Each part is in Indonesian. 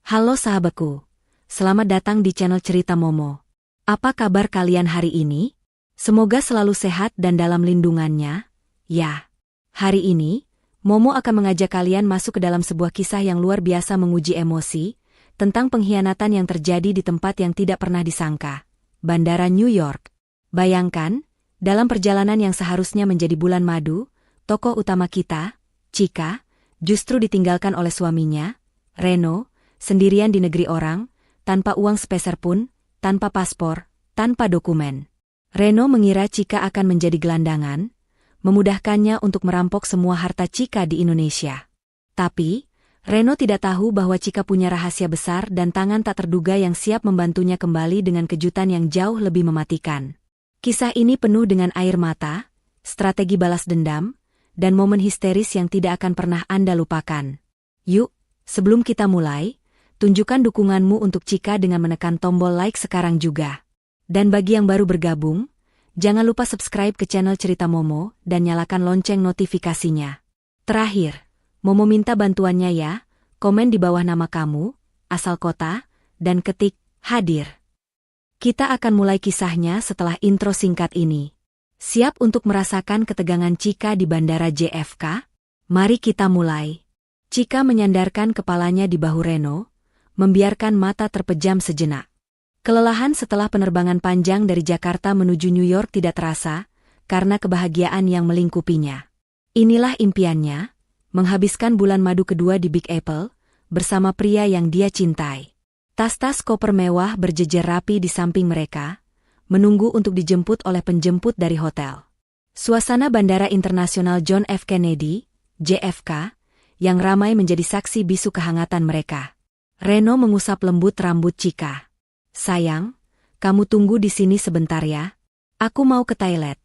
Halo sahabatku, selamat datang di channel Cerita Momo. Apa kabar kalian hari ini? Semoga selalu sehat dan dalam lindungannya. Ya, hari ini, Momo akan mengajak kalian masuk ke dalam sebuah kisah yang luar biasa menguji emosi, tentang pengkhianatan yang terjadi di tempat yang tidak pernah disangka, Bandara New York. Bayangkan, dalam perjalanan yang seharusnya menjadi bulan madu, tokoh utama kita, Chika, justru ditinggalkan oleh suaminya, Reno, sendirian di negeri orang, tanpa uang sepeser pun, tanpa paspor, tanpa dokumen. Reno mengira Chika akan menjadi gelandangan, memudahkannya untuk merampok semua harta Chika di Indonesia. Tapi, Reno tidak tahu bahwa Chika punya rahasia besar dan tangan tak terduga yang siap membantunya kembali dengan kejutan yang jauh lebih mematikan. Kisah ini penuh dengan air mata, strategi balas dendam, dan momen histeris yang tidak akan pernah Anda lupakan. Yuk, sebelum kita mulai, tunjukkan dukunganmu untuk Chika dengan menekan tombol like sekarang juga. Dan bagi yang baru bergabung, jangan lupa subscribe ke channel Cerita Momo dan nyalakan lonceng notifikasinya. Terakhir, Momo minta bantuannya ya, komen di bawah nama kamu, asal kota, dan ketik hadir. Kita akan mulai kisahnya setelah intro singkat ini. Siap untuk merasakan ketegangan Chika di Bandara JFK? Mari kita mulai. Chika menyandarkan kepalanya di bahu Reno, membiarkan mata terpejam sejenak. Kelelahan setelah penerbangan panjang dari Jakarta menuju New York tidak terasa, karena kebahagiaan yang melingkupinya. Inilah impiannya, menghabiskan bulan madu kedua di Big Apple, bersama pria yang dia cintai. Tas-tas koper mewah berjejer rapi di samping mereka, menunggu untuk dijemput oleh penjemput dari hotel. Suasana Bandara Internasional John F. Kennedy, JFK, yang ramai menjadi saksi bisu kehangatan mereka. Reno mengusap lembut rambut Chika. Sayang, kamu tunggu di sini sebentar ya. Aku mau ke toilet,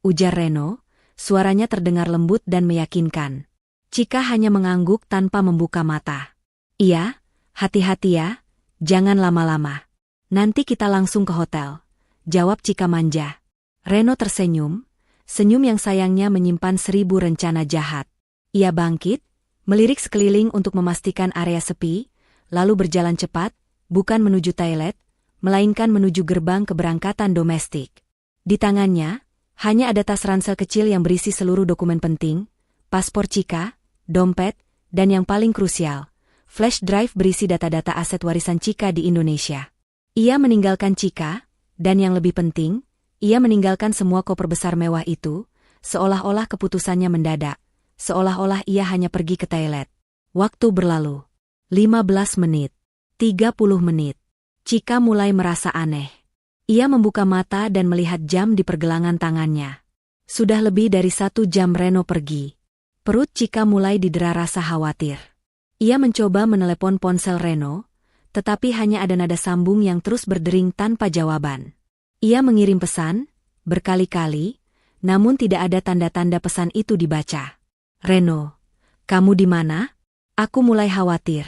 ujar Reno, suaranya terdengar lembut dan meyakinkan. Chika hanya mengangguk tanpa membuka mata. Iya, hati-hati ya, jangan lama-lama. Nanti kita langsung ke hotel, jawab Chika manja. Reno tersenyum, senyum yang sayangnya menyimpan 1000 rencana jahat. Ia bangkit, melirik sekeliling untuk memastikan area sepi, lalu berjalan cepat, bukan menuju toilet, melainkan menuju gerbang keberangkatan domestik. Di tangannya, hanya ada tas ransel kecil yang berisi seluruh dokumen penting, paspor Chika, dompet, dan yang paling krusial, flash drive berisi data-data aset warisan Chika di Indonesia. Ia meninggalkan Chika, dan yang lebih penting, ia meninggalkan semua koper besar mewah itu, seolah-olah keputusannya mendadak, seolah-olah ia hanya pergi ke toilet. Waktu berlalu. 15 menit. 30 menit. Chika mulai merasa aneh. Ia membuka mata dan melihat jam di pergelangan tangannya. Sudah lebih dari 1 jam Reno pergi. Perut Chika mulai didera rasa khawatir. Ia mencoba menelepon ponsel Reno, tetapi hanya ada nada sambung yang terus berdering tanpa jawaban. Ia mengirim pesan, berkali-kali, namun tidak ada tanda-tanda pesan itu dibaca. Reno, kamu di mana? Aku mulai khawatir,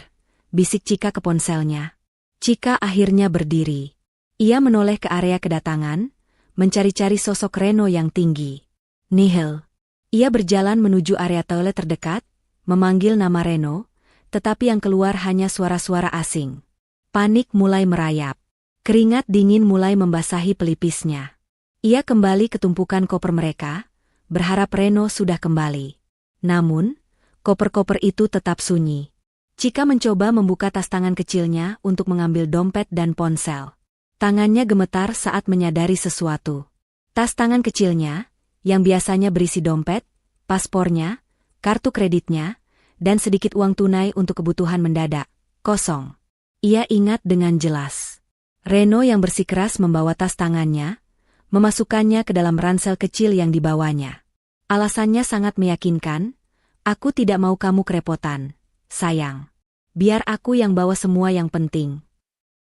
bisik Chika ke ponselnya. Chika akhirnya berdiri. Ia menoleh ke area kedatangan, mencari-cari sosok Reno yang tinggi. Nihil. Ia berjalan menuju area toilet terdekat, memanggil nama Reno, tetapi yang keluar hanya suara-suara asing. Panik mulai merayap. Keringat dingin mulai membasahi pelipisnya. Ia kembali ke tumpukan koper mereka, berharap Reno sudah kembali. Namun, koper-koper itu tetap sunyi. Chika mencoba membuka tas tangan kecilnya untuk mengambil dompet dan ponsel. Tangannya gemetar saat menyadari sesuatu. Tas tangan kecilnya, yang biasanya berisi dompet, paspornya, kartu kreditnya, dan sedikit uang tunai untuk kebutuhan mendadak, kosong. Ia ingat dengan jelas. Reno yang bersikeras membawa tas tangannya, memasukkannya ke dalam ransel kecil yang dibawanya. Alasannya sangat meyakinkan, aku tidak mau kamu kerepotan, sayang. Biar aku yang bawa semua yang penting.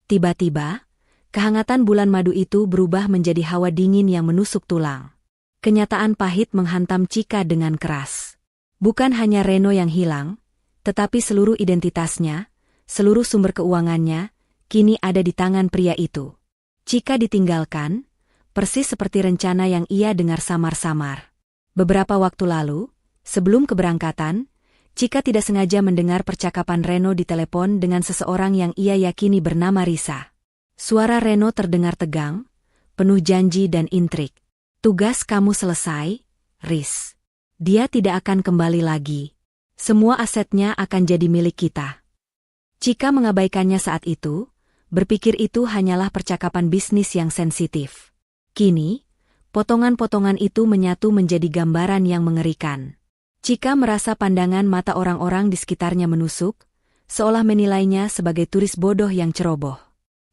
Tiba-tiba, kehangatan bulan madu itu berubah menjadi hawa dingin yang menusuk tulang. Kenyataan pahit menghantam Chika dengan keras. Bukan hanya Reno yang hilang, tetapi seluruh identitasnya, seluruh sumber keuangannya, kini ada di tangan pria itu. Chika ditinggalkan, persis seperti rencana yang ia dengar samar-samar. Beberapa waktu lalu, sebelum keberangkatan, Cika tidak sengaja mendengar percakapan Reno di telepon dengan seseorang yang ia yakini bernama Risa. Suara Reno terdengar tegang, penuh janji dan intrik. "Tugas kamu selesai, Riz. Dia tidak akan kembali lagi. Semua asetnya akan jadi milik kita." Cika mengabaikannya saat itu, berpikir itu hanyalah percakapan bisnis yang sensitif. Kini, potongan-potongan itu menyatu menjadi gambaran yang mengerikan. Cika merasa pandangan mata orang-orang di sekitarnya menusuk, seolah menilainya sebagai turis bodoh yang ceroboh.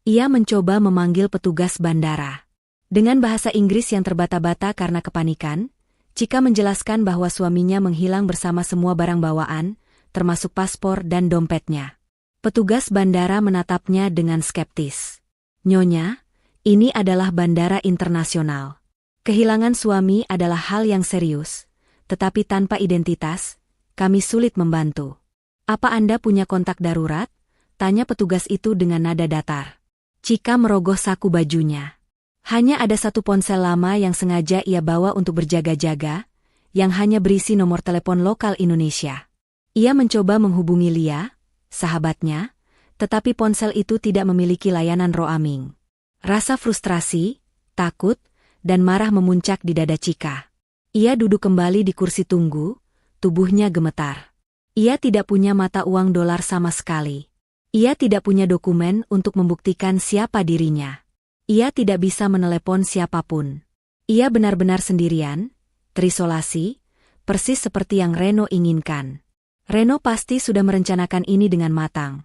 Ia mencoba memanggil petugas bandara. Dengan bahasa Inggris yang terbata-bata karena kepanikan, Cika menjelaskan bahwa suaminya menghilang bersama semua barang bawaan, termasuk paspor dan dompetnya. Petugas bandara menatapnya dengan skeptis. "Nyonya, ini adalah bandara internasional. Kehilangan suami adalah hal yang serius. Tetapi tanpa identitas, kami sulit membantu." "Apa Anda punya kontak darurat?" tanya petugas itu dengan nada datar. Cika merogoh saku bajunya. Hanya ada satu ponsel lama yang sengaja ia bawa untuk berjaga-jaga, yang hanya berisi nomor telepon lokal Indonesia. Ia mencoba menghubungi Lia, sahabatnya, tetapi ponsel itu tidak memiliki layanan roaming. Rasa frustrasi, takut, dan marah memuncak di dada Cika. Ia duduk kembali di kursi tunggu, tubuhnya gemetar. Ia tidak punya mata uang dolar sama sekali. Ia tidak punya dokumen untuk membuktikan siapa dirinya. Ia tidak bisa menelepon siapapun. Ia benar-benar sendirian, terisolasi, persis seperti yang Reno inginkan. Reno pasti sudah merencanakan ini dengan matang.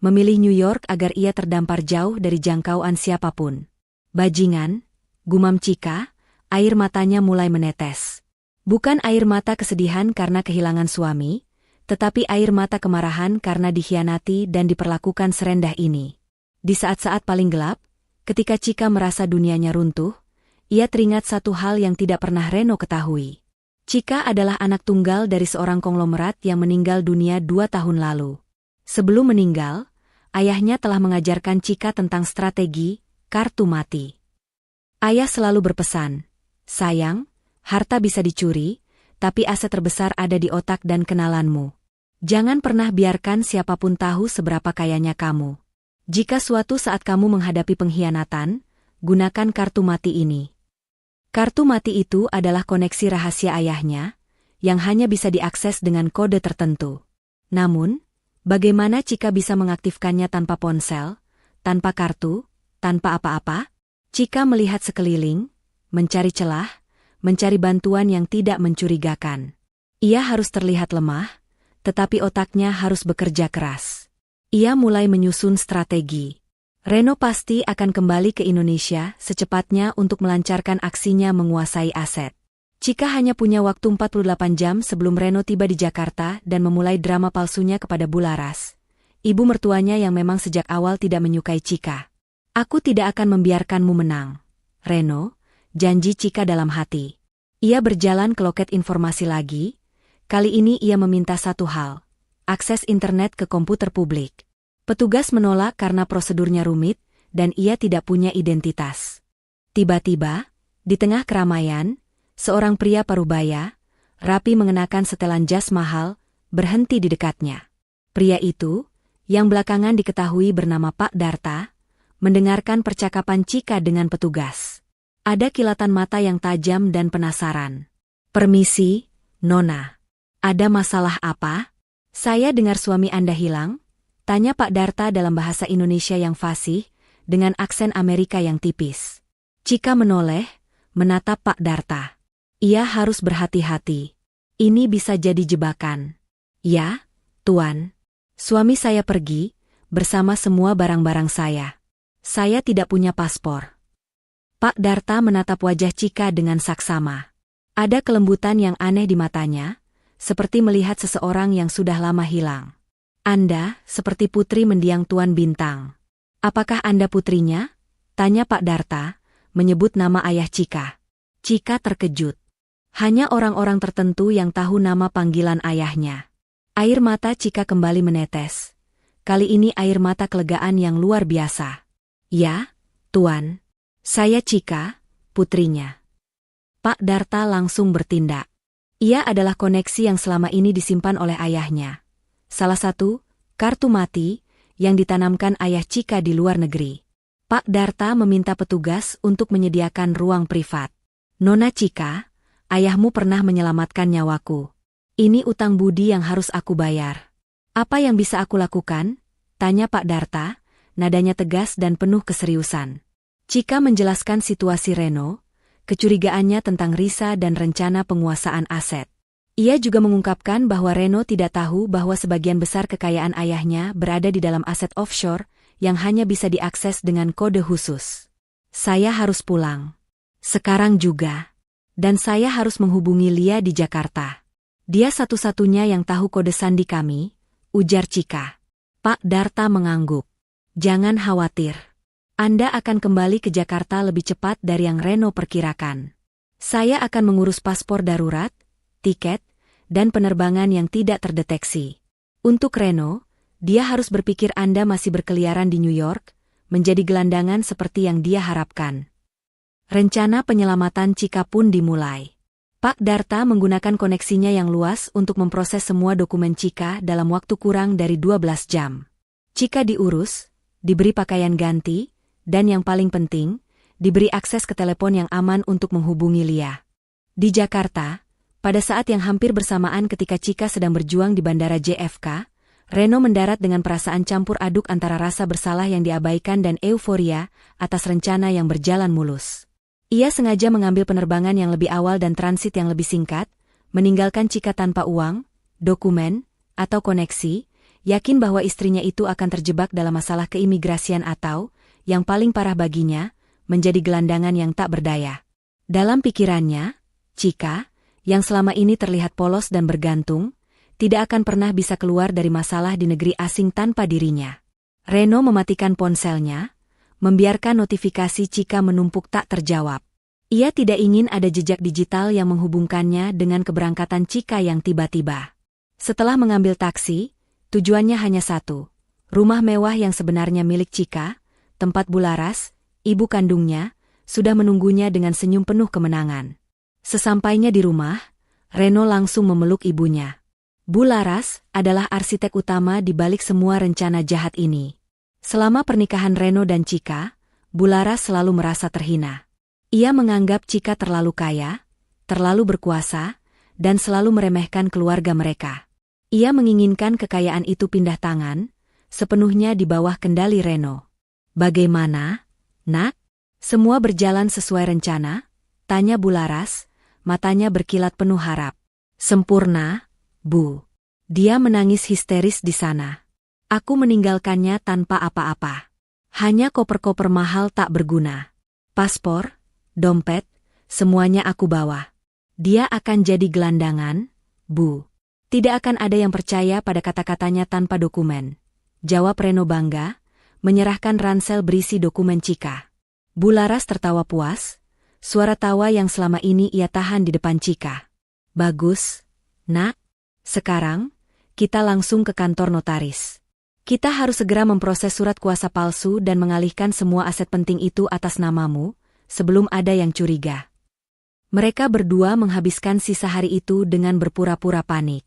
Memilih New York agar ia terdampar jauh dari jangkauan siapapun. "Bajingan," gumam Cika, air matanya mulai menetes. Bukan air mata kesedihan karena kehilangan suami, tetapi air mata kemarahan karena dikhianati dan diperlakukan serendah ini. Di saat-saat paling gelap, ketika Cika merasa dunianya runtuh, ia teringat satu hal yang tidak pernah Reno ketahui. Cika adalah anak tunggal dari seorang konglomerat yang meninggal dunia 2 tahun lalu. Sebelum meninggal, ayahnya telah mengajarkan Cika tentang strategi kartu mati. Ayah selalu berpesan, "Sayang, harta bisa dicuri, tapi aset terbesar ada di otak dan kenalanmu. Jangan pernah biarkan siapapun tahu seberapa kayanya kamu. Jika suatu saat kamu menghadapi pengkhianatan, gunakan kartu mati ini." Kartu mati itu adalah koneksi rahasia ayahnya, yang hanya bisa diakses dengan kode tertentu. Namun, bagaimana Cika bisa mengaktifkannya tanpa ponsel, tanpa kartu, tanpa apa-apa? Cika melihat sekeliling, mencari celah, mencari bantuan yang tidak mencurigakan. Ia harus terlihat lemah, tetapi otaknya harus bekerja keras. Ia mulai menyusun strategi. Reno pasti akan kembali ke Indonesia secepatnya untuk melancarkan aksinya menguasai aset. Cika hanya punya waktu 48 jam sebelum Reno tiba di Jakarta dan memulai drama palsunya kepada Bularas, ibu mertuanya yang memang sejak awal tidak menyukai Cika. "Aku tidak akan membiarkanmu menang, Reno," janji Cika dalam hati. Ia berjalan ke loket informasi lagi. Kali ini ia meminta satu hal, akses internet ke komputer publik. Petugas menolak karena prosedurnya rumit, dan ia tidak punya identitas. Tiba-tiba, di tengah keramaian, seorang pria parubaya, rapi mengenakan setelan jas mahal, berhenti di dekatnya. Pria itu, yang belakangan diketahui bernama Pak Darta, mendengarkan percakapan Cika dengan petugas. Ada kilatan mata yang tajam dan penasaran. "Permisi, Nona. Ada masalah apa?" "Saya dengar suami Anda hilang," tanya Pak Darta dalam bahasa Indonesia yang fasih, dengan aksen Amerika yang tipis. Cika menoleh, menatap Pak Darta. Ia harus berhati-hati. Ini bisa jadi jebakan. "Ya, Tuan. Suami saya pergi, bersama semua barang-barang saya. Saya tidak punya paspor." Pak Darta menatap wajah Cika dengan saksama. Ada kelembutan yang aneh di matanya, seperti melihat seseorang yang sudah lama hilang. "Anda, seperti putri mendiang Tuan Bintang. Apakah Anda putrinya?" tanya Pak Darta, menyebut nama ayah Cika. Cika terkejut. Hanya orang-orang tertentu yang tahu nama panggilan ayahnya. Air mata Cika kembali menetes. Kali ini air mata kelegaan yang luar biasa. "Ya, Tuan. Saya Cika, putrinya." Pak Darta langsung bertindak. Ia adalah koneksi yang selama ini disimpan oleh ayahnya. Salah satu, kartu mati, yang ditanamkan ayah Chika di luar negeri. Pak Darta meminta petugas untuk menyediakan ruang privat. Nona Chika, ayahmu pernah menyelamatkan nyawaku. Ini utang budi yang harus aku bayar. Apa yang bisa aku lakukan? Tanya Pak Darta, nadanya tegas dan penuh keseriusan. Chika menjelaskan situasi Reno, kecurigaannya tentang Risa dan rencana penguasaan aset. Ia juga mengungkapkan bahwa Reno tidak tahu bahwa sebagian besar kekayaan ayahnya berada di dalam aset offshore yang hanya bisa diakses dengan kode khusus. Saya harus pulang. Sekarang juga. Dan saya harus menghubungi Lia di Jakarta. Dia satu-satunya yang tahu kode sandi kami, ujar Chika. Pak Darta mengangguk. Jangan khawatir. Anda akan kembali ke Jakarta lebih cepat dari yang Reno perkirakan. Saya akan mengurus paspor darurat, tiket, dan penerbangan yang tidak terdeteksi. Untuk Reno, dia harus berpikir Anda masih berkeliaran di New York, menjadi gelandangan seperti yang dia harapkan. Rencana penyelamatan Chika pun dimulai. Pak Darta menggunakan koneksinya yang luas untuk memproses semua dokumen Chika dalam waktu kurang dari 12 jam. Chika diurus, diberi pakaian ganti, dan yang paling penting, diberi akses ke telepon yang aman untuk menghubungi Lia. Di Jakarta, pada saat yang hampir bersamaan ketika Chika sedang berjuang di Bandara JFK, Reno mendarat dengan perasaan campur aduk antara rasa bersalah yang diabaikan dan euforia atas rencana yang berjalan mulus. Ia sengaja mengambil penerbangan yang lebih awal dan transit yang lebih singkat, meninggalkan Chika tanpa uang, dokumen, atau koneksi, yakin bahwa istrinya itu akan terjebak dalam masalah keimigrasian atau, yang paling parah baginya, menjadi gelandangan yang tak berdaya. Dalam pikirannya, Chika, yang selama ini terlihat polos dan bergantung, tidak akan pernah bisa keluar dari masalah di negeri asing tanpa dirinya. Reno mematikan ponselnya, membiarkan notifikasi Chika menumpuk tak terjawab. Ia tidak ingin ada jejak digital yang menghubungkannya dengan keberangkatan Chika yang tiba-tiba. Setelah mengambil taksi, tujuannya hanya satu, rumah mewah yang sebenarnya milik Chika, tempat Bularas, ibu kandungnya, sudah menunggunya dengan senyum penuh kemenangan. Sesampainya di rumah, Reno langsung memeluk ibunya. Bularas adalah arsitek utama di balik semua rencana jahat ini. Selama pernikahan Reno dan Chika, Bularas selalu merasa terhina. Ia menganggap Chika terlalu kaya, terlalu berkuasa, dan selalu meremehkan keluarga mereka. Ia menginginkan kekayaan itu pindah tangan, sepenuhnya di bawah kendali Reno. Bagaimana, Nak? Semua berjalan sesuai rencana? Tanya Bularas, matanya berkilat penuh harap. Sempurna, Bu. Dia menangis histeris di sana. Aku meninggalkannya tanpa apa-apa. Hanya koper-koper mahal tak berguna. Paspor, dompet, semuanya aku bawa. Dia akan jadi gelandangan, Bu. Tidak akan ada yang percaya pada kata-katanya tanpa dokumen. Jawab Reno bangga, menyerahkan ransel berisi dokumen Chika. Bularas tertawa puas, suara tawa yang selama ini ia tahan di depan Chika. Bagus, Nak. Sekarang, kita langsung ke kantor notaris. Kita harus segera memproses surat kuasa palsu dan mengalihkan semua aset penting itu atas namamu, sebelum ada yang curiga. Mereka berdua menghabiskan sisa hari itu dengan berpura-pura panik.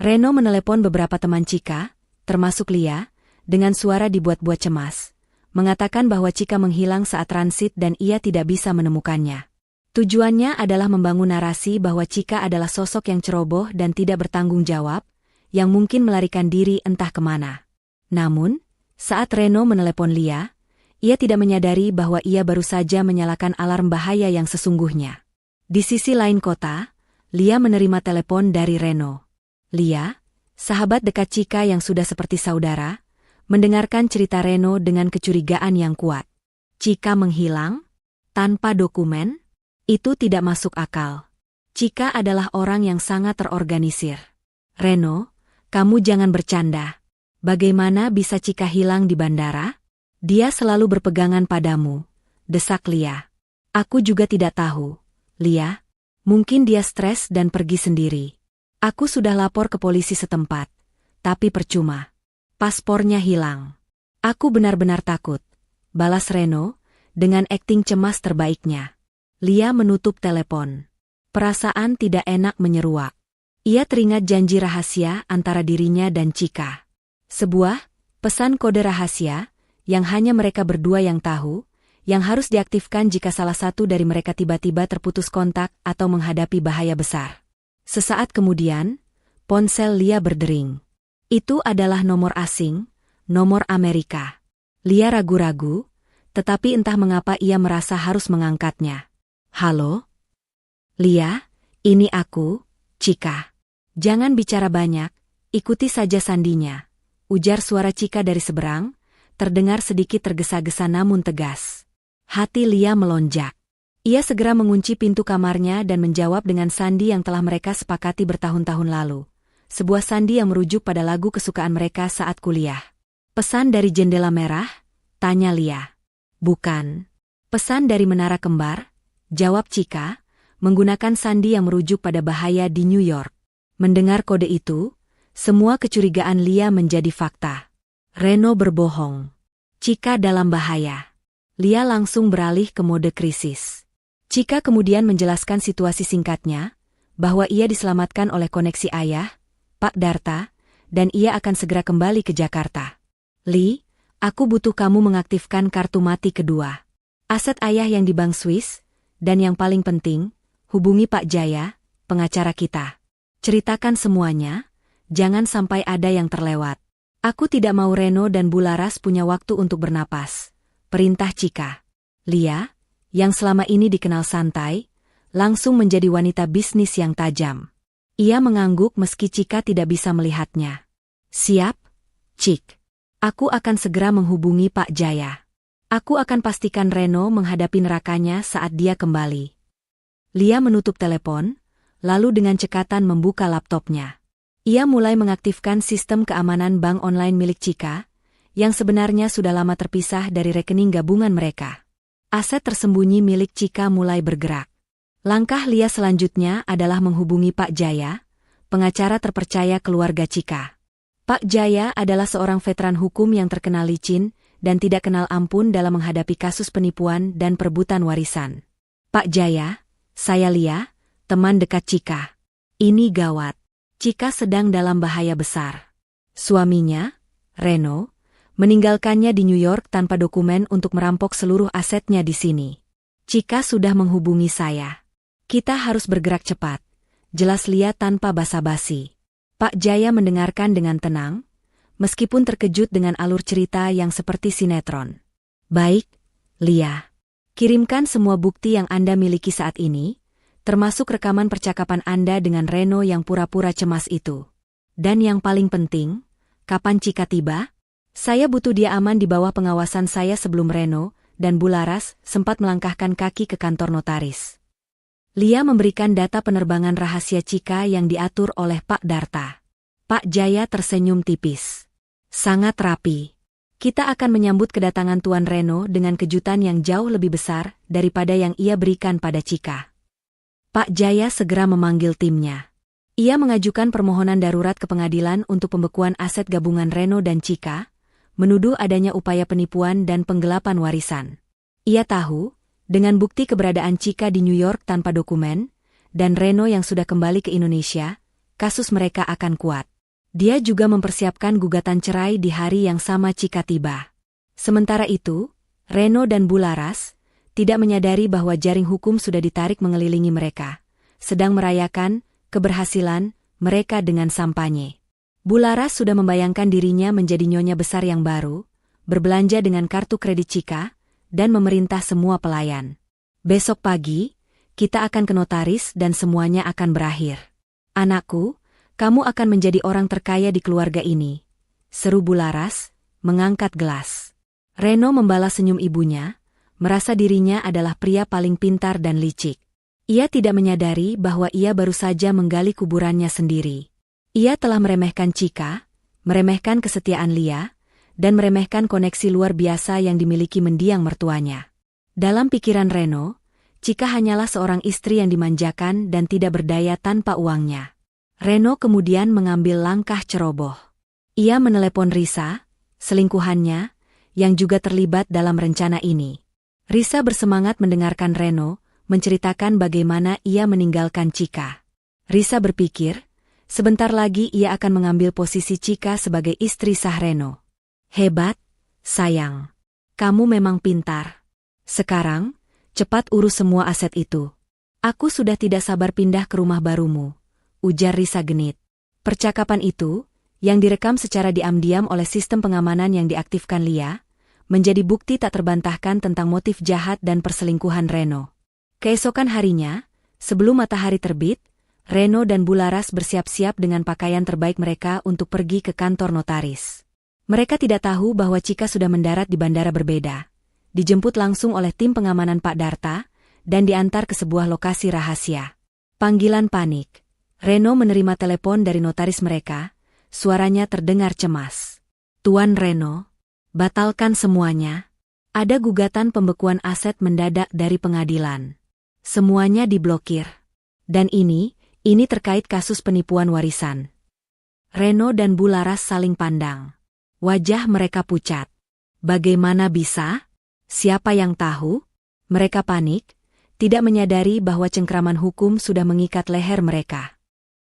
Reno menelepon beberapa teman Chika, termasuk Lia, dengan suara dibuat-buat cemas, mengatakan bahwa Chika menghilang saat transit dan ia tidak bisa menemukannya. Tujuannya adalah membangun narasi bahwa Chika adalah sosok yang ceroboh dan tidak bertanggung jawab, yang mungkin melarikan diri entah kemana. Namun, saat Reno menelepon Lia, ia tidak menyadari bahwa ia baru saja menyalakan alarm bahaya yang sesungguhnya. Di sisi lain kota, Lia menerima telepon dari Reno. Lia, sahabat dekat Chika yang sudah seperti saudara, mendengarkan cerita Reno dengan kecurigaan yang kuat. Chika menghilang? Tanpa dokumen? Itu tidak masuk akal. Chika adalah orang yang sangat terorganisir. Reno, kamu jangan bercanda. Bagaimana bisa Chika hilang di bandara? Dia selalu berpegangan padamu, desak Lia. Aku juga tidak tahu, Lia. Mungkin dia stres dan pergi sendiri. Aku sudah lapor ke polisi setempat, tapi percuma. Paspornya hilang. Aku benar-benar takut, balas Reno, dengan akting cemas terbaiknya. Lia menutup telepon. Perasaan tidak enak menyeruak. Ia teringat janji rahasia antara dirinya dan Chika. Sebuah pesan kode rahasia yang hanya mereka berdua yang tahu, yang harus diaktifkan jika salah satu dari mereka tiba-tiba terputus kontak atau menghadapi bahaya besar. Sesaat kemudian, ponsel Lia berdering. Itu adalah nomor asing, nomor Amerika. Lia ragu-ragu, tetapi entah mengapa ia merasa harus mengangkatnya. Halo? Lia, ini aku, Chika. Jangan bicara banyak, ikuti saja sandinya, ujar suara Chika dari seberang, terdengar sedikit tergesa-gesa namun tegas. Hati Lia melonjak. Ia segera mengunci pintu kamarnya dan menjawab dengan sandi yang telah mereka sepakati bertahun-tahun lalu. Sebuah sandi yang merujuk pada lagu kesukaan mereka saat kuliah. Pesan dari jendela merah? Tanya Lia. Bukan. Pesan dari menara kembar? Jawab Chika, menggunakan sandi yang merujuk pada bahaya di New York. Mendengar kode itu, semua kecurigaan Lia menjadi fakta. Reno berbohong. Chika dalam bahaya. Lia langsung beralih ke mode krisis. Chika kemudian menjelaskan situasi singkatnya, bahwa ia diselamatkan oleh koneksi ayah, Pak Darta, dan ia akan segera kembali ke Jakarta. Li, aku butuh kamu mengaktifkan kartu mati kedua. Aset ayah yang di Bank Swiss, dan yang paling penting, hubungi Pak Jaya, pengacara kita. Ceritakan semuanya, jangan sampai ada yang terlewat. Aku tidak mau Reno dan Bularas punya waktu untuk bernapas. Perintah Chika. Lia, yang selama ini dikenal santai, langsung menjadi wanita bisnis yang tajam. Ia mengangguk meski Chika tidak bisa melihatnya. Siap, Cik. Aku akan segera menghubungi Pak Jaya. Aku akan pastikan Reno menghadapi nerakanya saat dia kembali. Lia menutup telepon, lalu dengan cekatan membuka laptopnya. Ia mulai mengaktifkan sistem keamanan bank online milik Chika, yang sebenarnya sudah lama terpisah dari rekening gabungan mereka. Aset tersembunyi milik Chika mulai bergerak. Langkah Lia selanjutnya adalah menghubungi Pak Jaya, pengacara terpercaya keluarga Chika. Pak Jaya adalah seorang veteran hukum yang terkenal licin dan tidak kenal ampun dalam menghadapi kasus penipuan dan perebutan warisan. Pak Jaya, saya Lia, teman dekat Chika. Ini gawat. Chika sedang dalam bahaya besar. Suaminya, Reno, meninggalkannya di New York tanpa dokumen untuk merampok seluruh asetnya di sini. Chika sudah menghubungi saya. Kita harus bergerak cepat. Jelas Lia tanpa basa-basi. Pak Jaya mendengarkan dengan tenang, meskipun terkejut dengan alur cerita yang seperti sinetron. Baik, Lia. Kirimkan semua bukti yang Anda miliki saat ini, termasuk rekaman percakapan Anda dengan Reno yang pura-pura cemas itu. Dan yang paling penting, kapan Chika tiba? Saya butuh dia aman di bawah pengawasan saya sebelum Reno dan Bularas sempat melangkahkan kaki ke kantor notaris. Lia memberikan data penerbangan rahasia Chika yang diatur oleh Pak Darta. Pak Jaya tersenyum tipis. Sangat rapi. Kita akan menyambut kedatangan Tuan Reno dengan kejutan yang jauh lebih besar daripada yang ia berikan pada Chika. Pak Jaya segera memanggil timnya. Ia mengajukan permohonan darurat ke pengadilan untuk pembekuan aset gabungan Reno dan Chika, menuduh adanya upaya penipuan dan penggelapan warisan. Ia tahu, dengan bukti keberadaan Chika di New York tanpa dokumen, dan Reno yang sudah kembali ke Indonesia, kasus mereka akan kuat. Dia juga mempersiapkan gugatan cerai di hari yang sama Chika tiba. Sementara itu, Reno dan Bularas tidak menyadari bahwa jaring hukum sudah ditarik mengelilingi mereka, sedang merayakan keberhasilan mereka dengan sampanye. Bularas sudah membayangkan dirinya menjadi nyonya besar yang baru, berbelanja dengan kartu kredit Chika, dan memerintah semua pelayan. Besok pagi, kita akan ke notaris dan semuanya akan berakhir. Anakku, kamu akan menjadi orang terkaya di keluarga ini, seru Bularas, mengangkat gelas. Reno membalas senyum ibunya, merasa dirinya adalah pria paling pintar dan licik. Ia tidak menyadari bahwa ia baru saja menggali kuburannya sendiri. Ia telah meremehkan Chika, meremehkan kesetiaan Lia, dan meremehkan koneksi luar biasa yang dimiliki mendiang mertuanya. Dalam pikiran Reno, Chika hanyalah seorang istri yang dimanjakan dan tidak berdaya tanpa uangnya. Reno kemudian mengambil langkah ceroboh. Ia menelepon Risa, selingkuhannya, yang juga terlibat dalam rencana ini. Risa bersemangat mendengarkan Reno, menceritakan bagaimana ia meninggalkan Chika. Risa berpikir, sebentar lagi ia akan mengambil posisi Chika sebagai istri sah Reno. Hebat, sayang. Kamu memang pintar. Sekarang, cepat urus semua aset itu. Aku sudah tidak sabar pindah ke rumah barumu, ujar Risa genit. Percakapan itu, yang direkam secara diam-diam oleh sistem pengamanan yang diaktifkan Lia, menjadi bukti tak terbantahkan tentang motif jahat dan perselingkuhan Reno. Keesokan harinya, sebelum matahari terbit, Reno dan Bularas bersiap-siap dengan pakaian terbaik mereka untuk pergi ke kantor notaris. Mereka tidak tahu bahwa Chika sudah mendarat di bandara berbeda, dijemput langsung oleh tim pengamanan Pak Darta, dan diantar ke sebuah lokasi rahasia. Panggilan panik. Reno menerima telepon dari notaris mereka, suaranya terdengar cemas. Tuan Reno, batalkan semuanya. Ada gugatan pembekuan aset mendadak dari pengadilan. Semuanya diblokir. Dan ini terkait kasus penipuan warisan. Reno dan Bularas saling pandang. Wajah mereka pucat. Bagaimana bisa? Siapa yang tahu? Mereka panik, tidak menyadari bahwa cengkraman hukum sudah mengikat leher mereka.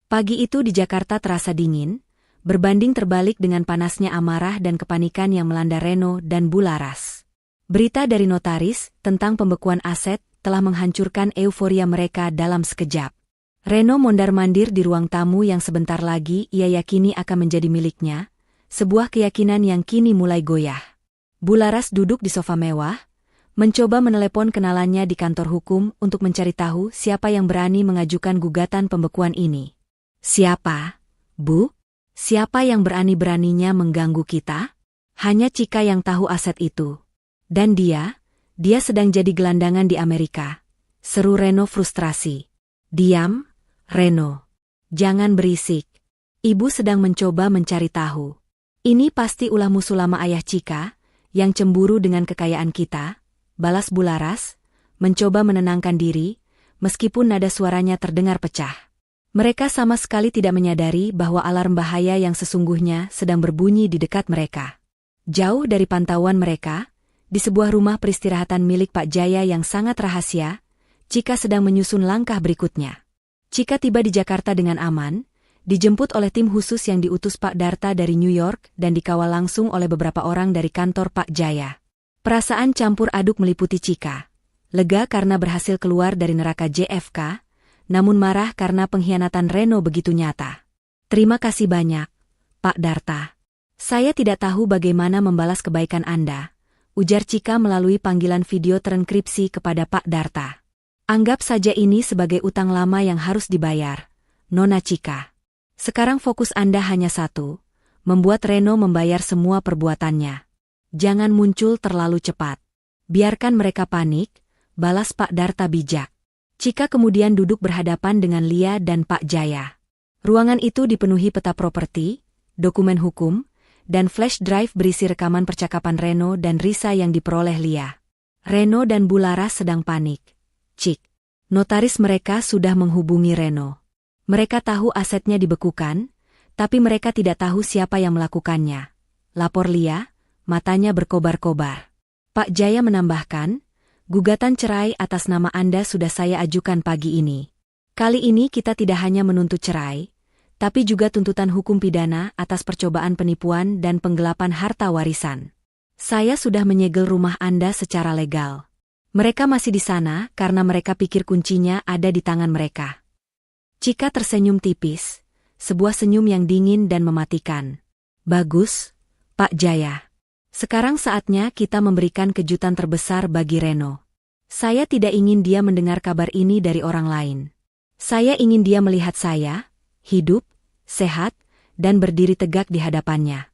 Pagi itu di Jakarta terasa dingin, berbanding terbalik dengan panasnya amarah dan kepanikan yang melanda Reno dan Bularas. Berita dari notaris tentang pembekuan aset telah menghancurkan euforia mereka dalam sekejap. Reno mondar-mandir di ruang tamu yang sebentar lagi ia yakini akan menjadi miliknya, sebuah keyakinan yang kini mulai goyah. Bularas duduk di sofa mewah, mencoba menelepon kenalannya di kantor hukum untuk mencari tahu siapa yang berani mengajukan gugatan pembekuan ini. Siapa, Bu? Siapa yang berani-beraninya mengganggu kita? Hanya Chika yang tahu aset itu. Dan dia sedang jadi gelandangan di Amerika. Seru Reno frustrasi. Diam, Reno. Jangan berisik. Ibu sedang mencoba mencari tahu. Ini pasti ulah musuh lama ayah Chika, yang cemburu dengan kekayaan kita, balas Bularas, mencoba menenangkan diri, meskipun nada suaranya terdengar pecah. Mereka sama sekali tidak menyadari bahwa alarm bahaya yang sesungguhnya sedang berbunyi di dekat mereka. Jauh dari pantauan mereka, di sebuah rumah peristirahatan milik Pak Jaya yang sangat rahasia, Chika sedang menyusun langkah berikutnya. Chika tiba di Jakarta dengan aman, dijemput oleh tim khusus yang diutus Pak Darta dari New York dan dikawal langsung oleh beberapa orang dari kantor Pak Jaya. Perasaan campur aduk meliputi Chika. Lega karena berhasil keluar dari neraka JFK, namun marah karena pengkhianatan Reno begitu nyata. Terima kasih banyak, Pak Darta. Saya tidak tahu bagaimana membalas kebaikan Anda, ujar Chika melalui panggilan video terenkripsi kepada Pak Darta. Anggap saja ini sebagai utang lama yang harus dibayar, Nona Chika. Sekarang fokus Anda hanya satu, membuat Reno membayar semua perbuatannya. Jangan muncul terlalu cepat. Biarkan mereka panik, balas Pak Darta bijak. Chika kemudian duduk berhadapan dengan Lia dan Pak Jaya. Ruangan itu dipenuhi peta properti, dokumen hukum, dan flash drive berisi rekaman percakapan Reno dan Risa yang diperoleh Lia. Reno dan Bularas sedang panik. Cik, notaris mereka sudah menghubungi Reno. Mereka tahu asetnya dibekukan, tapi mereka tidak tahu siapa yang melakukannya. Lapor Lia, matanya berkobar-kobar. Pak Jaya menambahkan, gugatan cerai atas nama Anda sudah saya ajukan pagi ini. Kali ini kita tidak hanya menuntut cerai, tapi juga tuntutan hukum pidana atas percobaan penipuan dan penggelapan harta warisan. Saya sudah menyegel rumah Anda secara legal. Mereka masih di sana karena mereka pikir kuncinya ada di tangan mereka. Chika tersenyum tipis, sebuah senyum yang dingin dan mematikan. Bagus, Pak Jaya. Sekarang saatnya kita memberikan kejutan terbesar bagi Reno. Saya tidak ingin dia mendengar kabar ini dari orang lain. Saya ingin dia melihat saya, hidup, sehat, dan berdiri tegak di hadapannya.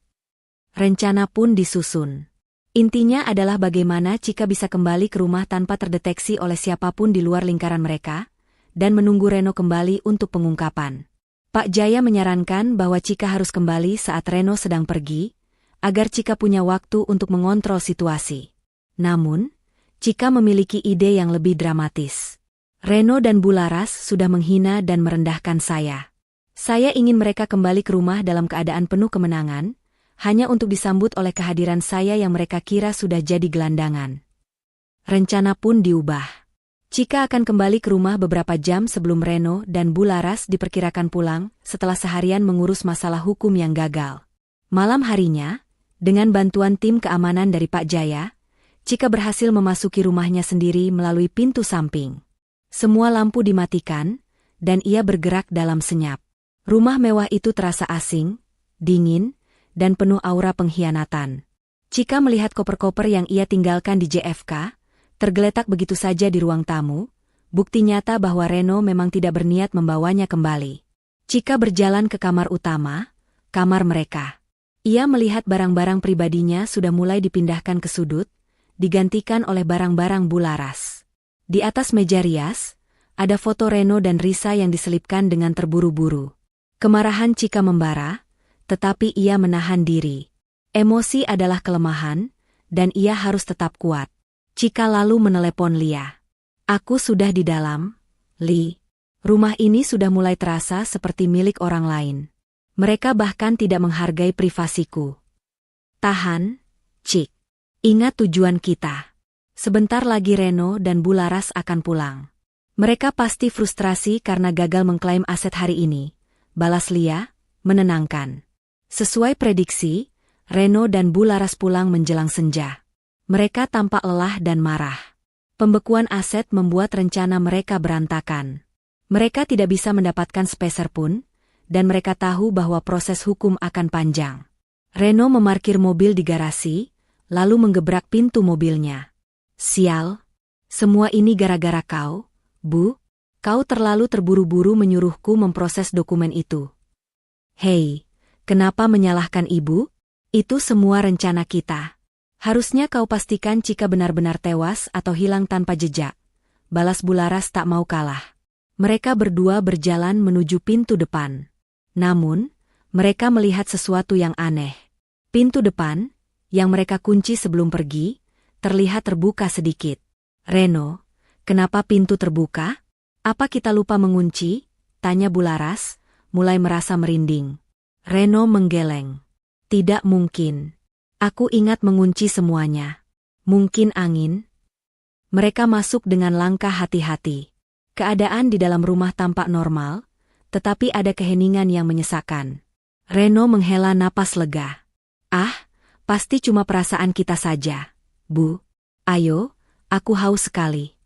Rencana pun disusun. Intinya adalah bagaimana Chika bisa kembali ke rumah tanpa terdeteksi oleh siapapun di luar lingkaran mereka, dan menunggu Reno kembali untuk pengungkapan. Pak Jaya menyarankan bahwa Chika harus kembali saat Reno sedang pergi, agar Chika punya waktu untuk mengontrol situasi. Namun, Chika memiliki ide yang lebih dramatis. Reno dan Bularas sudah menghina dan merendahkan saya. Saya ingin mereka kembali ke rumah dalam keadaan penuh kemenangan, hanya untuk disambut oleh kehadiran saya yang mereka kira sudah jadi gelandangan. Rencana pun diubah. Cika akan kembali ke rumah beberapa jam sebelum Reno dan Bularas diperkirakan pulang setelah seharian mengurus masalah hukum yang gagal. Malam harinya, dengan bantuan tim keamanan dari Pak Jaya, Cika berhasil memasuki rumahnya sendiri melalui pintu samping. Semua lampu dimatikan, dan ia bergerak dalam senyap. Rumah mewah itu terasa asing, dingin, dan penuh aura pengkhianatan. Cika melihat koper-koper yang ia tinggalkan di JFK, tergeletak begitu saja di ruang tamu, bukti nyata bahwa Reno memang tidak berniat membawanya kembali. Cika berjalan ke kamar utama, kamar mereka. Ia melihat barang-barang pribadinya sudah mulai dipindahkan ke sudut, digantikan oleh barang-barang Bularas. Di atas meja rias, ada foto Reno dan Risa yang diselipkan dengan terburu-buru. Kemarahan Cika membara, tetapi ia menahan diri. Emosi adalah kelemahan, dan ia harus tetap kuat. Cika lalu menelepon Lia. Aku sudah di dalam, Li. Rumah ini sudah mulai terasa seperti milik orang lain. Mereka bahkan tidak menghargai privasiku. Tahan, Cik. Ingat tujuan kita. Sebentar lagi Reno dan Bularas akan pulang. Mereka pasti frustrasi karena gagal mengklaim aset hari ini, balas Lia, menenangkan. Sesuai prediksi, Reno dan Bularas pulang menjelang senja. Mereka tampak lelah dan marah. Pembekuan aset membuat rencana mereka berantakan. Mereka tidak bisa mendapatkan sepeser pun, dan mereka tahu bahwa proses hukum akan panjang. Reno memarkir mobil di garasi, lalu menggebrak pintu mobilnya. Sial, semua ini gara-gara kau, Bu. Kau terlalu terburu-buru menyuruhku memproses dokumen itu. Hei, kenapa menyalahkan ibu? Itu semua rencana kita. Harusnya kau pastikan Cika benar-benar tewas atau hilang tanpa jejak. Balas Bularas tak mau kalah. Mereka berdua berjalan menuju pintu depan. Namun, mereka melihat sesuatu yang aneh. Pintu depan, yang mereka kunci sebelum pergi, terlihat terbuka sedikit. Reno, kenapa pintu terbuka? Apa kita lupa mengunci? Tanya Bularas, mulai merasa merinding. Reno menggeleng. Tidak mungkin. Aku ingat mengunci semuanya. Mungkin angin? Mereka masuk dengan langkah hati-hati. Keadaan di dalam rumah tampak normal, tetapi ada keheningan yang menyesakkan. Reno menghela napas lega. Ah, pasti cuma perasaan kita saja. Bu, ayo, aku haus sekali.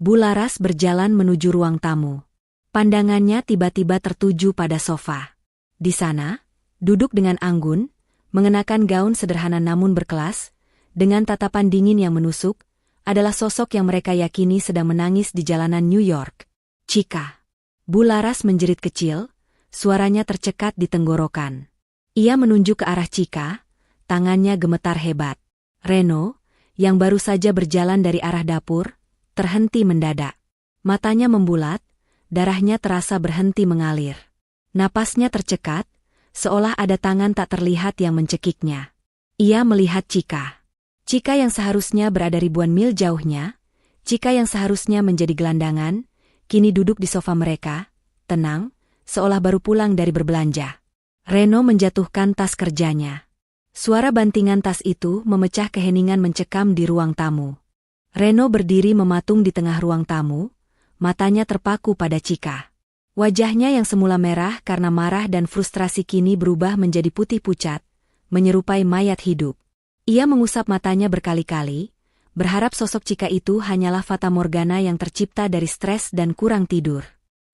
Bularas berjalan menuju ruang tamu. Pandangannya tiba-tiba tertuju pada sofa. Di sana, duduk dengan anggun, mengenakan gaun sederhana namun berkelas, dengan tatapan dingin yang menusuk, adalah sosok yang mereka yakini sedang menangis di jalanan New York. Cika. Bularas menjerit kecil, suaranya tercekat di tenggorokan. Ia menunjuk ke arah Cika, tangannya gemetar hebat. Reno, yang baru saja berjalan dari arah dapur, terhenti mendadak. Matanya membulat, darahnya terasa berhenti mengalir. Napasnya tercekat, seolah ada tangan tak terlihat yang mencekiknya. Ia melihat Cika. Cika yang seharusnya berada ribuan mil jauhnya, Cika yang seharusnya menjadi gelandangan, kini duduk di sofa mereka, tenang, seolah baru pulang dari berbelanja. Reno menjatuhkan tas kerjanya. Suara bantingan tas itu memecah keheningan mencekam di ruang tamu. Reno berdiri mematung di tengah ruang tamu, matanya terpaku pada Cika. Wajahnya yang semula merah karena marah dan frustrasi kini berubah menjadi putih pucat, menyerupai mayat hidup. Ia mengusap matanya berkali-kali, berharap sosok Cika itu hanyalah fatamorgana yang tercipta dari stres dan kurang tidur.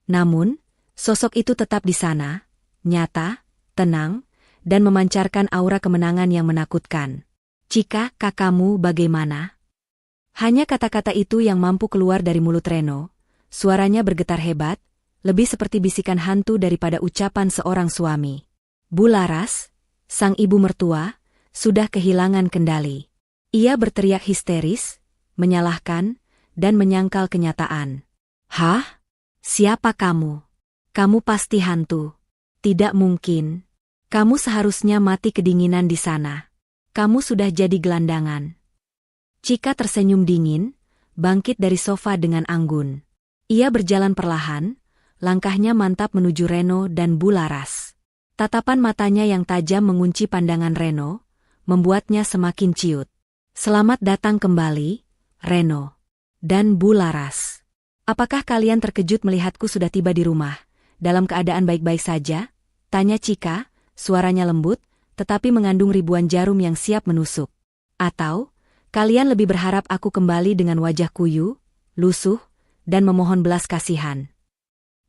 Namun, sosok itu tetap di sana, nyata, tenang, dan memancarkan aura kemenangan yang menakutkan. Cika, kakakmu bagaimana? Hanya kata-kata itu yang mampu keluar dari mulut Reno. Suaranya bergetar hebat, lebih seperti bisikan hantu daripada ucapan seorang suami. Bularas, sang ibu mertua, sudah kehilangan kendali. Ia berteriak histeris, menyalahkan, dan menyangkal kenyataan. Hah? Siapa kamu? Kamu pasti hantu. Tidak mungkin. Kamu seharusnya mati kedinginan di sana. Kamu sudah jadi gelandangan. Cika tersenyum dingin, bangkit dari sofa dengan anggun. Ia berjalan perlahan, langkahnya mantap menuju Reno dan Bularas. Tatapan matanya yang tajam mengunci pandangan Reno, membuatnya semakin ciut. Selamat datang kembali, Reno. Dan Bu Laras. Apakah kalian terkejut melihatku sudah tiba di rumah, dalam keadaan baik-baik saja? Tanya Chika, suaranya lembut, tetapi mengandung ribuan jarum yang siap menusuk. Atau, kalian lebih berharap aku kembali dengan wajah kuyu, lusuh, dan memohon belas kasihan?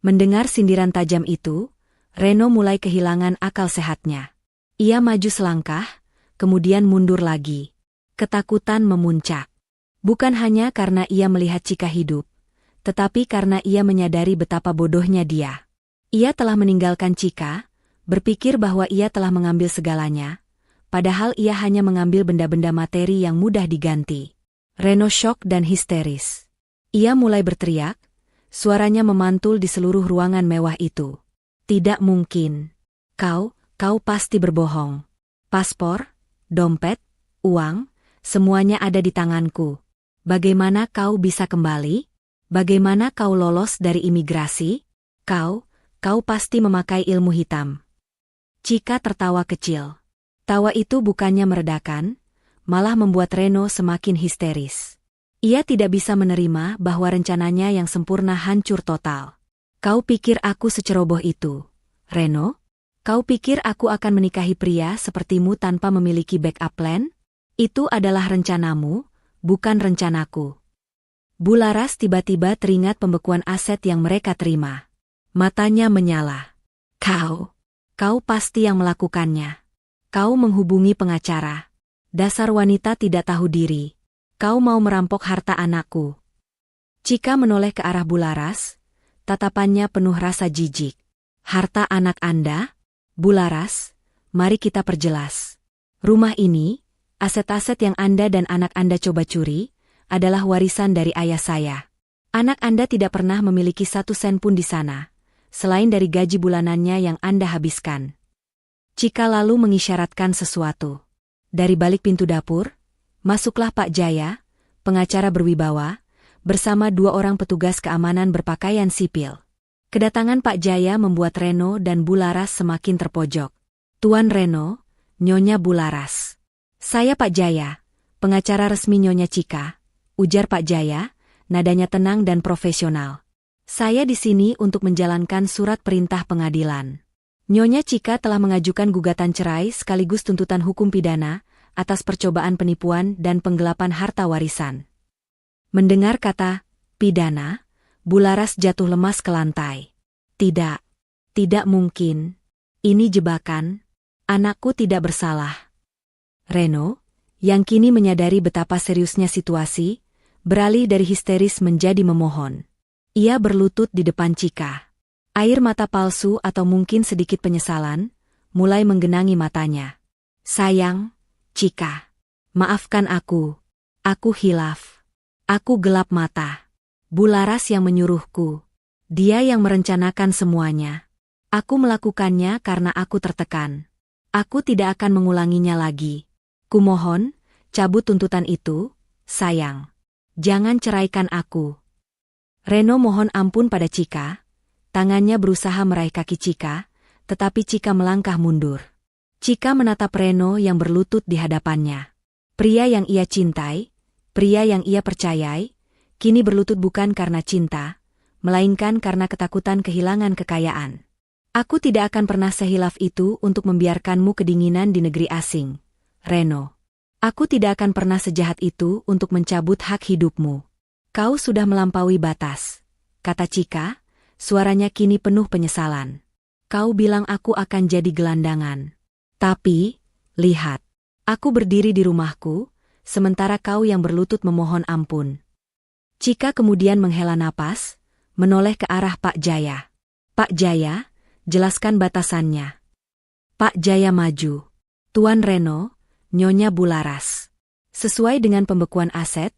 Mendengar sindiran tajam itu, Reno mulai kehilangan akal sehatnya. Ia maju selangkah, kemudian mundur lagi. Ketakutan memuncak. Bukan hanya karena ia melihat Chika hidup, tetapi karena ia menyadari betapa bodohnya dia. Ia telah meninggalkan Chika, berpikir bahwa ia telah mengambil segalanya, padahal ia hanya mengambil benda-benda materi yang mudah diganti. Reno syok dan histeris. Ia mulai berteriak, suaranya memantul di seluruh ruangan mewah itu. Tidak mungkin. Kau pasti berbohong. Paspor, dompet, uang, semuanya ada di tanganku. Bagaimana kau bisa kembali? Bagaimana kau lolos dari imigrasi? Kau pasti memakai ilmu hitam. Chika tertawa kecil. Tawa itu bukannya meredakan, malah membuat Reno semakin histeris. Ia tidak bisa menerima bahwa rencananya yang sempurna hancur total. Kau pikir aku seceroboh itu, Reno? Kau pikir aku akan menikahi pria sepertimu tanpa memiliki backup plan? Itu adalah rencanamu, bukan rencanaku. Bu Laras tiba-tiba teringat pembekuan aset yang mereka terima. Matanya menyala. Kau pasti yang melakukannya. Kau menghubungi pengacara. Dasar wanita tidak tahu diri. Kau mau merampok harta anakku. Chika menoleh ke arah Bu Laras, tatapannya penuh rasa jijik. Harta anak Anda? Bu Laras, mari kita perjelas. Rumah ini, aset-aset yang Anda dan anak Anda coba curi, adalah warisan dari ayah saya. Anak Anda tidak pernah memiliki 1 sen pun di sana, selain dari gaji bulanannya yang Anda habiskan. Chika lalu mengisyaratkan sesuatu. Dari balik pintu dapur, masuklah Pak Jaya, pengacara berwibawa, bersama 2 orang petugas keamanan berpakaian sipil. Kedatangan Pak Jaya membuat Reno dan Bu Laras semakin terpojok. Tuan Reno, Nyonya Bu Laras. Saya Pak Jaya, pengacara resmi Nyonya Chika, ujar Pak Jaya, nadanya tenang dan profesional. Saya di sini untuk menjalankan surat perintah pengadilan. Nyonya Chika telah mengajukan gugatan cerai sekaligus tuntutan hukum pidana atas percobaan penipuan dan penggelapan harta warisan. Mendengar kata pidana, Bu Laras jatuh lemas ke lantai. Tidak mungkin. Ini jebakan. Anakku tidak bersalah. Reno, yang kini menyadari betapa seriusnya situasi, beralih dari histeris menjadi memohon. Ia berlutut di depan Chika. Air mata palsu atau mungkin sedikit penyesalan, mulai menggenangi matanya. Sayang, Chika. Maafkan aku. Aku hilaf. Aku gelap mata. Bu Laras yang menyuruhku. Dia yang merencanakan semuanya. Aku melakukannya karena aku tertekan. Aku tidak akan mengulanginya lagi. Kumohon, cabut tuntutan itu, sayang. Jangan ceraikan aku. Reno mohon ampun pada Chika. Tangannya berusaha meraih kaki Chika, tetapi Chika melangkah mundur. Chika menatap Reno yang berlutut di hadapannya. Pria yang ia cintai, pria yang ia percayai, kini berlutut bukan karena cinta, melainkan karena ketakutan kehilangan kekayaan. Aku tidak akan pernah sehilaf itu untuk membiarkanmu kedinginan di negeri asing, Reno. Aku tidak akan pernah sejahat itu untuk mencabut hak hidupmu. Kau sudah melampaui batas, kata Chika, suaranya kini penuh penyesalan. Kau bilang aku akan jadi gelandangan. Tapi, lihat, aku berdiri di rumahku, sementara kau yang berlutut memohon ampun. Chika kemudian menghela napas, menoleh ke arah Pak Jaya. Pak Jaya, jelaskan batasannya. Pak Jaya maju. Tuan Reno, Nyonya Bu Laras. Sesuai dengan pembekuan aset,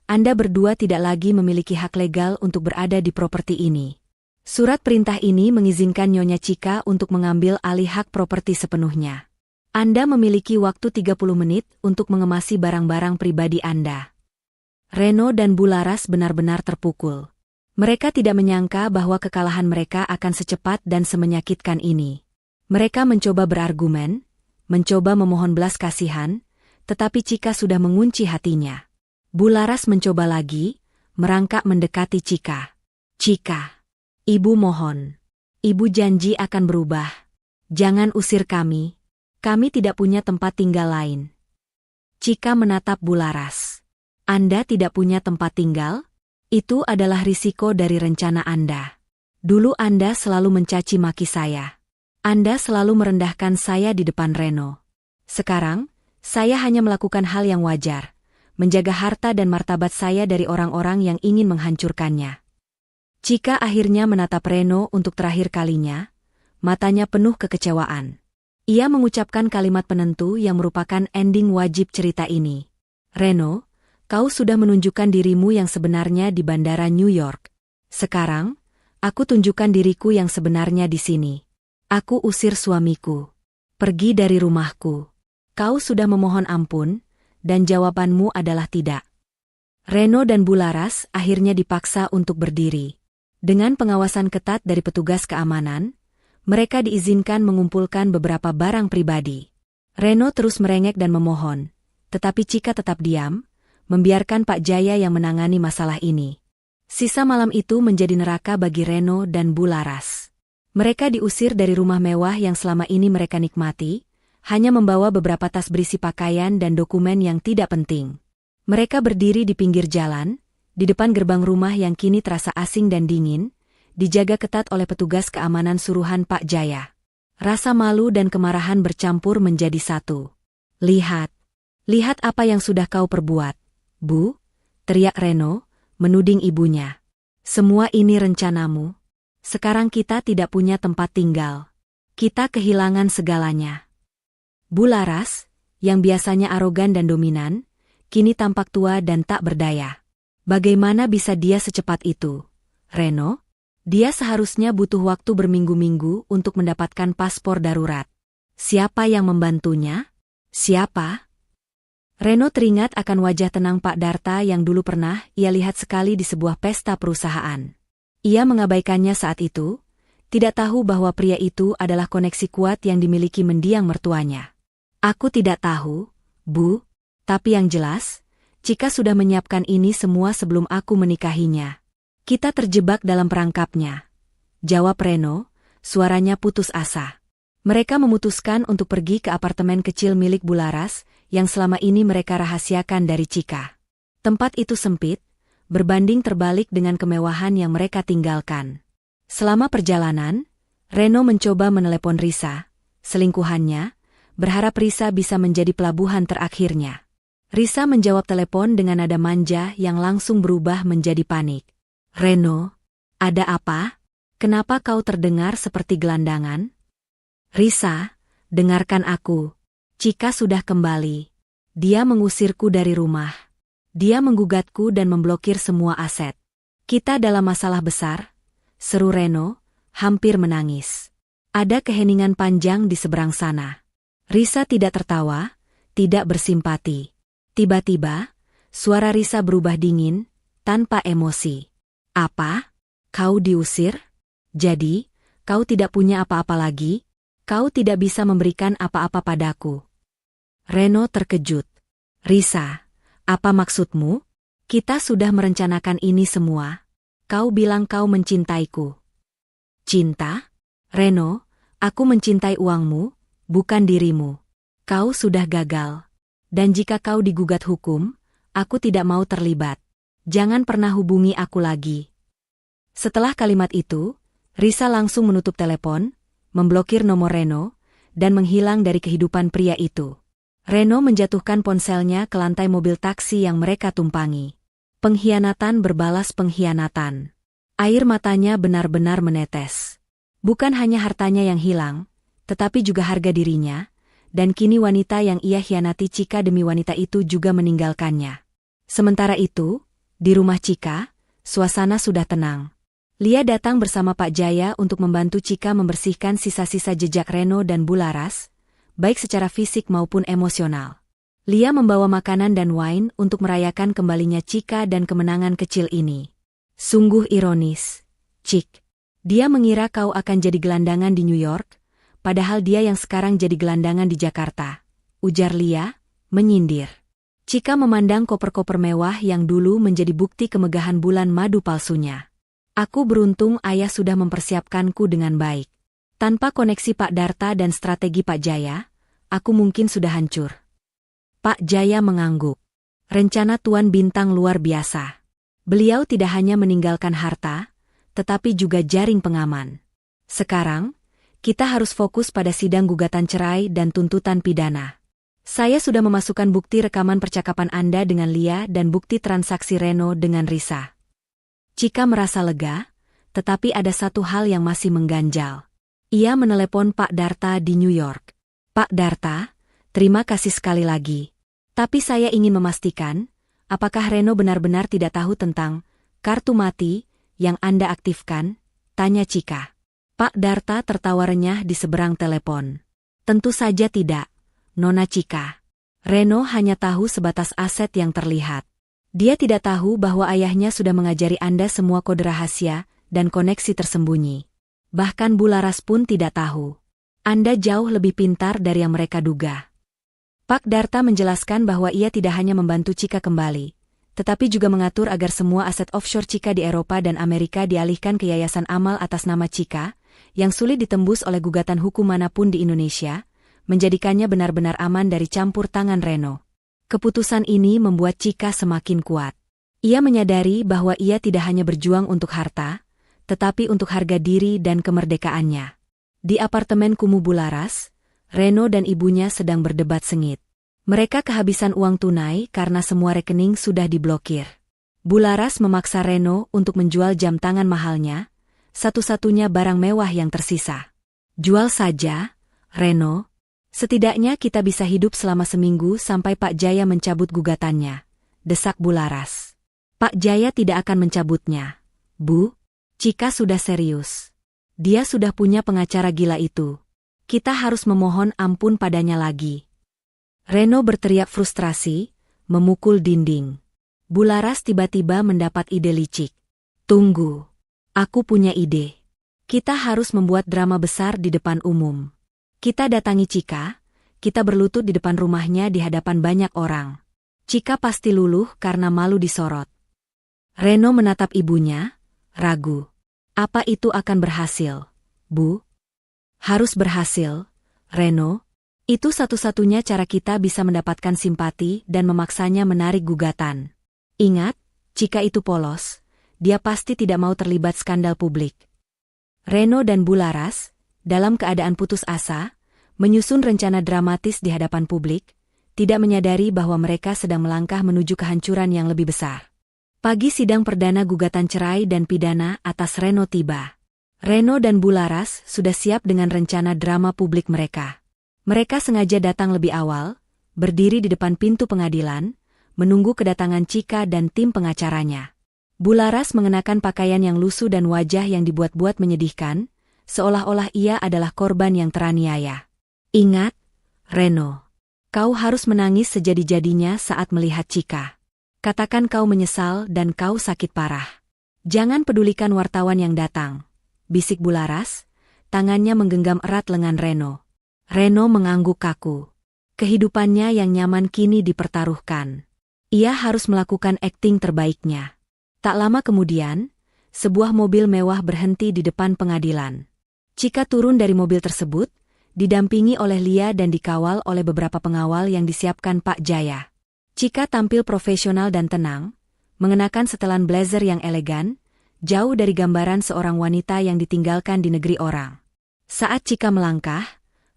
Anda berdua tidak lagi memiliki hak legal untuk berada di properti ini. Surat perintah ini mengizinkan Nyonya Chika untuk mengambil alih hak properti sepenuhnya. Anda memiliki waktu 30 menit untuk mengemasi barang-barang pribadi Anda. Reno dan Bu Laras benar-benar terpukul. Mereka tidak menyangka bahwa kekalahan mereka akan secepat dan semenyakitkan ini. Mereka mencoba berargumen, mencoba memohon belas kasihan, tetapi Chika sudah mengunci hatinya. Bu Laras mencoba lagi, merangkak mendekati Chika. Chika, ibu mohon. Ibu janji akan berubah. Jangan usir kami. Kami tidak punya tempat tinggal lain. Chika menatap Bularas. Anda tidak punya tempat tinggal? Itu adalah risiko dari rencana Anda. Dulu Anda selalu mencaci maki saya. Anda selalu merendahkan saya di depan Reno. Sekarang, saya hanya melakukan hal yang wajar, menjaga harta dan martabat saya dari orang-orang yang ingin menghancurkannya. Chika akhirnya menatap Reno untuk terakhir kalinya, matanya penuh kekecewaan. Ia mengucapkan kalimat penentu yang merupakan ending wajib cerita ini. Reno, kau sudah menunjukkan dirimu yang sebenarnya di bandara New York. Sekarang, aku tunjukkan diriku yang sebenarnya di sini. Aku usir suamiku. Pergi dari rumahku. Kau sudah memohon ampun, dan jawabanmu adalah tidak. Reno dan Bularas akhirnya dipaksa untuk berdiri. Dengan pengawasan ketat dari petugas keamanan, mereka diizinkan mengumpulkan beberapa barang pribadi. Reno terus merengek dan memohon, tetapi Chika tetap diam, membiarkan Pak Jaya yang menangani masalah ini. Sisa malam itu menjadi neraka bagi Reno dan Bularas. Mereka diusir dari rumah mewah yang selama ini mereka nikmati, hanya membawa beberapa tas berisi pakaian dan dokumen yang tidak penting. Mereka berdiri di pinggir jalan, di depan gerbang rumah yang kini terasa asing dan dingin, dijaga ketat oleh petugas keamanan suruhan Pak Jaya. Rasa malu dan kemarahan bercampur menjadi satu. Lihat apa yang sudah kau perbuat, Bu, teriak Reno, menuding ibunya. Semua ini rencanamu. Sekarang kita tidak punya tempat tinggal. Kita kehilangan segalanya. Bularas, yang biasanya arogan dan dominan, kini tampak tua dan tak berdaya. Bagaimana bisa dia secepat itu? Reno? Dia seharusnya butuh waktu berminggu-minggu untuk mendapatkan paspor darurat. Siapa yang membantunya? Siapa? Reno teringat akan wajah tenang Pak Darta yang dulu pernah ia lihat sekali di sebuah pesta perusahaan. Ia mengabaikannya saat itu, tidak tahu bahwa pria itu adalah koneksi kuat yang dimiliki mendiang mertuanya. Aku tidak tahu, Bu, tapi yang jelas, Chika sudah menyiapkan ini semua sebelum aku menikahinya. Kita terjebak dalam perangkapnya. Jawab Reno, suaranya putus asa. Mereka memutuskan untuk pergi ke apartemen kecil milik Bularas, yang selama ini mereka rahasiakan dari Chika. Tempat itu sempit, berbanding terbalik dengan kemewahan yang mereka tinggalkan. Selama perjalanan, Reno mencoba menelepon Risa, selingkuhannya, berharap Risa bisa menjadi pelabuhan terakhirnya. Risa menjawab telepon dengan nada manja yang langsung berubah menjadi panik. Reno, ada apa? Kenapa kau terdengar seperti gelandangan? Risa, dengarkan aku. Chika sudah kembali. Dia mengusirku dari rumah. Dia menggugatku dan memblokir semua aset. Kita dalam masalah besar, seru Reno, hampir menangis. Ada keheningan panjang di seberang sana. Risa tidak tertawa, tidak bersimpati. Tiba-tiba, suara Risa berubah dingin, tanpa emosi. Apa? Kau diusir? Jadi, kau tidak punya apa-apa lagi? Kau tidak bisa memberikan apa-apa padaku? Reno terkejut. Risa, apa maksudmu? Kita sudah merencanakan ini semua. Kau bilang kau mencintaiku. Cinta? Reno, aku mencintai uangmu, bukan dirimu. Kau sudah gagal. Dan jika kau digugat hukum, aku tidak mau terlibat. Jangan pernah hubungi aku lagi. Setelah kalimat itu, Risa langsung menutup telepon, memblokir nomor Reno, dan menghilang dari kehidupan pria itu. Reno menjatuhkan ponselnya ke lantai mobil taksi yang mereka tumpangi. Pengkhianatan berbalas pengkhianatan. Air matanya benar-benar menetes. Bukan hanya hartanya yang hilang, tetapi juga harga dirinya, dan kini wanita yang ia khianati Chika demi wanita itu juga meninggalkannya. Sementara itu, di rumah Chika, suasana sudah tenang. Lia datang bersama Pak Jaya untuk membantu Chika membersihkan sisa-sisa jejak Reno dan Bularas, baik secara fisik maupun emosional. Lia membawa makanan dan wine untuk merayakan kembalinya Chika dan kemenangan kecil ini. Sungguh ironis, Chik. Dia mengira kau akan jadi gelandangan di New York, padahal dia yang sekarang jadi gelandangan di Jakarta, ujar Lia, menyindir. Cika memandang koper-koper mewah yang dulu menjadi bukti kemegahan bulan madu palsunya. Aku beruntung ayah sudah mempersiapkanku dengan baik. Tanpa koneksi Pak Darta dan strategi Pak Jaya, aku mungkin sudah hancur. Pak Jaya mengangguk. Rencana Tuan Bintang luar biasa. Beliau tidak hanya meninggalkan harta, tetapi juga jaring pengaman. Sekarang, kita harus fokus pada sidang gugatan cerai dan tuntutan pidana. Saya sudah memasukkan bukti rekaman percakapan Anda dengan Lia dan bukti transaksi Reno dengan Risa. Cika merasa lega, tetapi ada satu hal yang masih mengganjal. Ia menelepon Pak Darta di New York. Pak Darta, terima kasih sekali lagi. Tapi saya ingin memastikan, apakah Reno benar-benar tidak tahu tentang kartu mati yang Anda aktifkan? Tanya Cika. Pak Darta tertawa renyah di seberang telepon. Tentu saja tidak, Nona Cika. Reno hanya tahu sebatas aset yang terlihat. Dia tidak tahu bahwa ayahnya sudah mengajari Anda semua kode rahasia dan koneksi tersembunyi. Bahkan Bularas pun tidak tahu. Anda jauh lebih pintar dari yang mereka duga. Pak Darta menjelaskan bahwa ia tidak hanya membantu Cika kembali, tetapi juga mengatur agar semua aset offshore Cika di Eropa dan Amerika dialihkan ke Yayasan Amal atas nama Cika, yang sulit ditembus oleh gugatan hukum manapun di Indonesia, menjadikannya benar-benar aman dari campur tangan Reno. Keputusan ini membuat Cika semakin kuat. Ia menyadari bahwa ia tidak hanya berjuang untuk harta, tetapi untuk harga diri dan kemerdekaannya. Di apartemen kumuh Bularas, Reno dan ibunya sedang berdebat sengit. Mereka kehabisan uang tunai karena semua rekening sudah diblokir. Bularas memaksa Reno untuk menjual jam tangan mahalnya, satu-satunya barang mewah yang tersisa. Jual saja, Reno. Setidaknya kita bisa hidup selama seminggu sampai Pak Jaya mencabut gugatannya, desak Bularas. Pak Jaya tidak akan mencabutnya, Bu. Cika sudah serius. Dia sudah punya pengacara gila itu. Kita harus memohon ampun padanya lagi. Reno berteriak frustrasi, memukul dinding. Bularas tiba-tiba mendapat ide licik. Tunggu. Aku punya ide. Kita harus membuat drama besar di depan umum. Kita datangi Cika, kita berlutut di depan rumahnya di hadapan banyak orang. Cika pasti luluh karena malu disorot. Reno menatap ibunya, ragu. Apa itu akan berhasil, Bu? Harus berhasil, Reno. Itu satu-satunya cara kita bisa mendapatkan simpati dan memaksanya menarik gugatan. Ingat, jika itu polos, dia pasti tidak mau terlibat skandal publik. Reno dan Bularas, dalam keadaan putus asa, menyusun rencana dramatis di hadapan publik, tidak menyadari bahwa mereka sedang melangkah menuju kehancuran yang lebih besar. Pagi sidang perdana gugatan cerai dan pidana atas Reno tiba. Reno dan Bularas sudah siap dengan rencana drama publik mereka. Mereka sengaja datang lebih awal, berdiri di depan pintu pengadilan, menunggu kedatangan Cika dan tim pengacaranya. Bularas mengenakan pakaian yang lusuh dan wajah yang dibuat-buat menyedihkan, seolah-olah ia adalah korban yang teraniaya. Ingat, Reno, kau harus menangis sejadi-jadinya saat melihat Cika. Katakan kau menyesal dan kau sakit parah. Jangan pedulikan wartawan yang datang, bisik Bularas, tangannya menggenggam erat lengan Reno. Reno mengangguk kaku. Kehidupannya yang nyaman kini dipertaruhkan. Ia harus melakukan akting terbaiknya. Tak lama kemudian, sebuah mobil mewah berhenti di depan pengadilan. Cika turun dari mobil tersebut, didampingi oleh Lia dan dikawal oleh beberapa pengawal yang disiapkan Pak Jaya. Cika tampil profesional dan tenang, mengenakan setelan blazer yang elegan, jauh dari gambaran seorang wanita yang ditinggalkan di negeri orang. Saat Cika melangkah,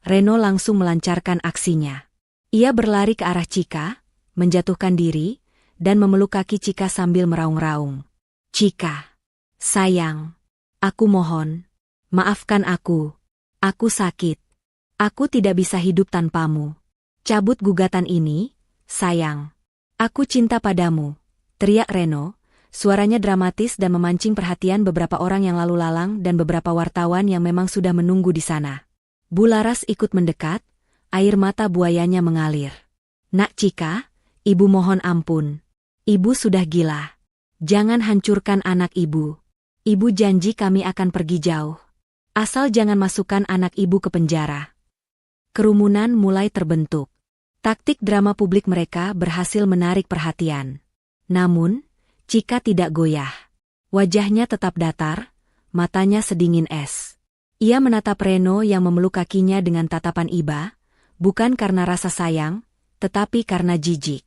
Reno langsung melancarkan aksinya. Ia berlari ke arah Cika, menjatuhkan diri, dan memeluk kaki Cika sambil meraung-raung. Cika, sayang, aku mohon, maafkan aku sakit. Aku tidak bisa hidup tanpamu. Cabut gugatan ini, sayang. Aku cinta padamu, teriak Reno. Suaranya dramatis dan memancing perhatian beberapa orang yang lalu lalang dan beberapa wartawan yang memang sudah menunggu di sana. Bularas ikut mendekat, air mata buayanya mengalir. Nak Cika, ibu mohon ampun. Ibu sudah gila. Jangan hancurkan anak ibu. Ibu janji kami akan pergi jauh. Asal jangan masukkan anak ibu ke penjara. Kerumunan mulai terbentuk. Taktik drama publik mereka berhasil menarik perhatian. Namun, Chika tidak goyah. Wajahnya tetap datar, matanya sedingin es. Ia menatap Reno yang memeluk kakinya dengan tatapan iba, bukan karena rasa sayang, tetapi karena jijik.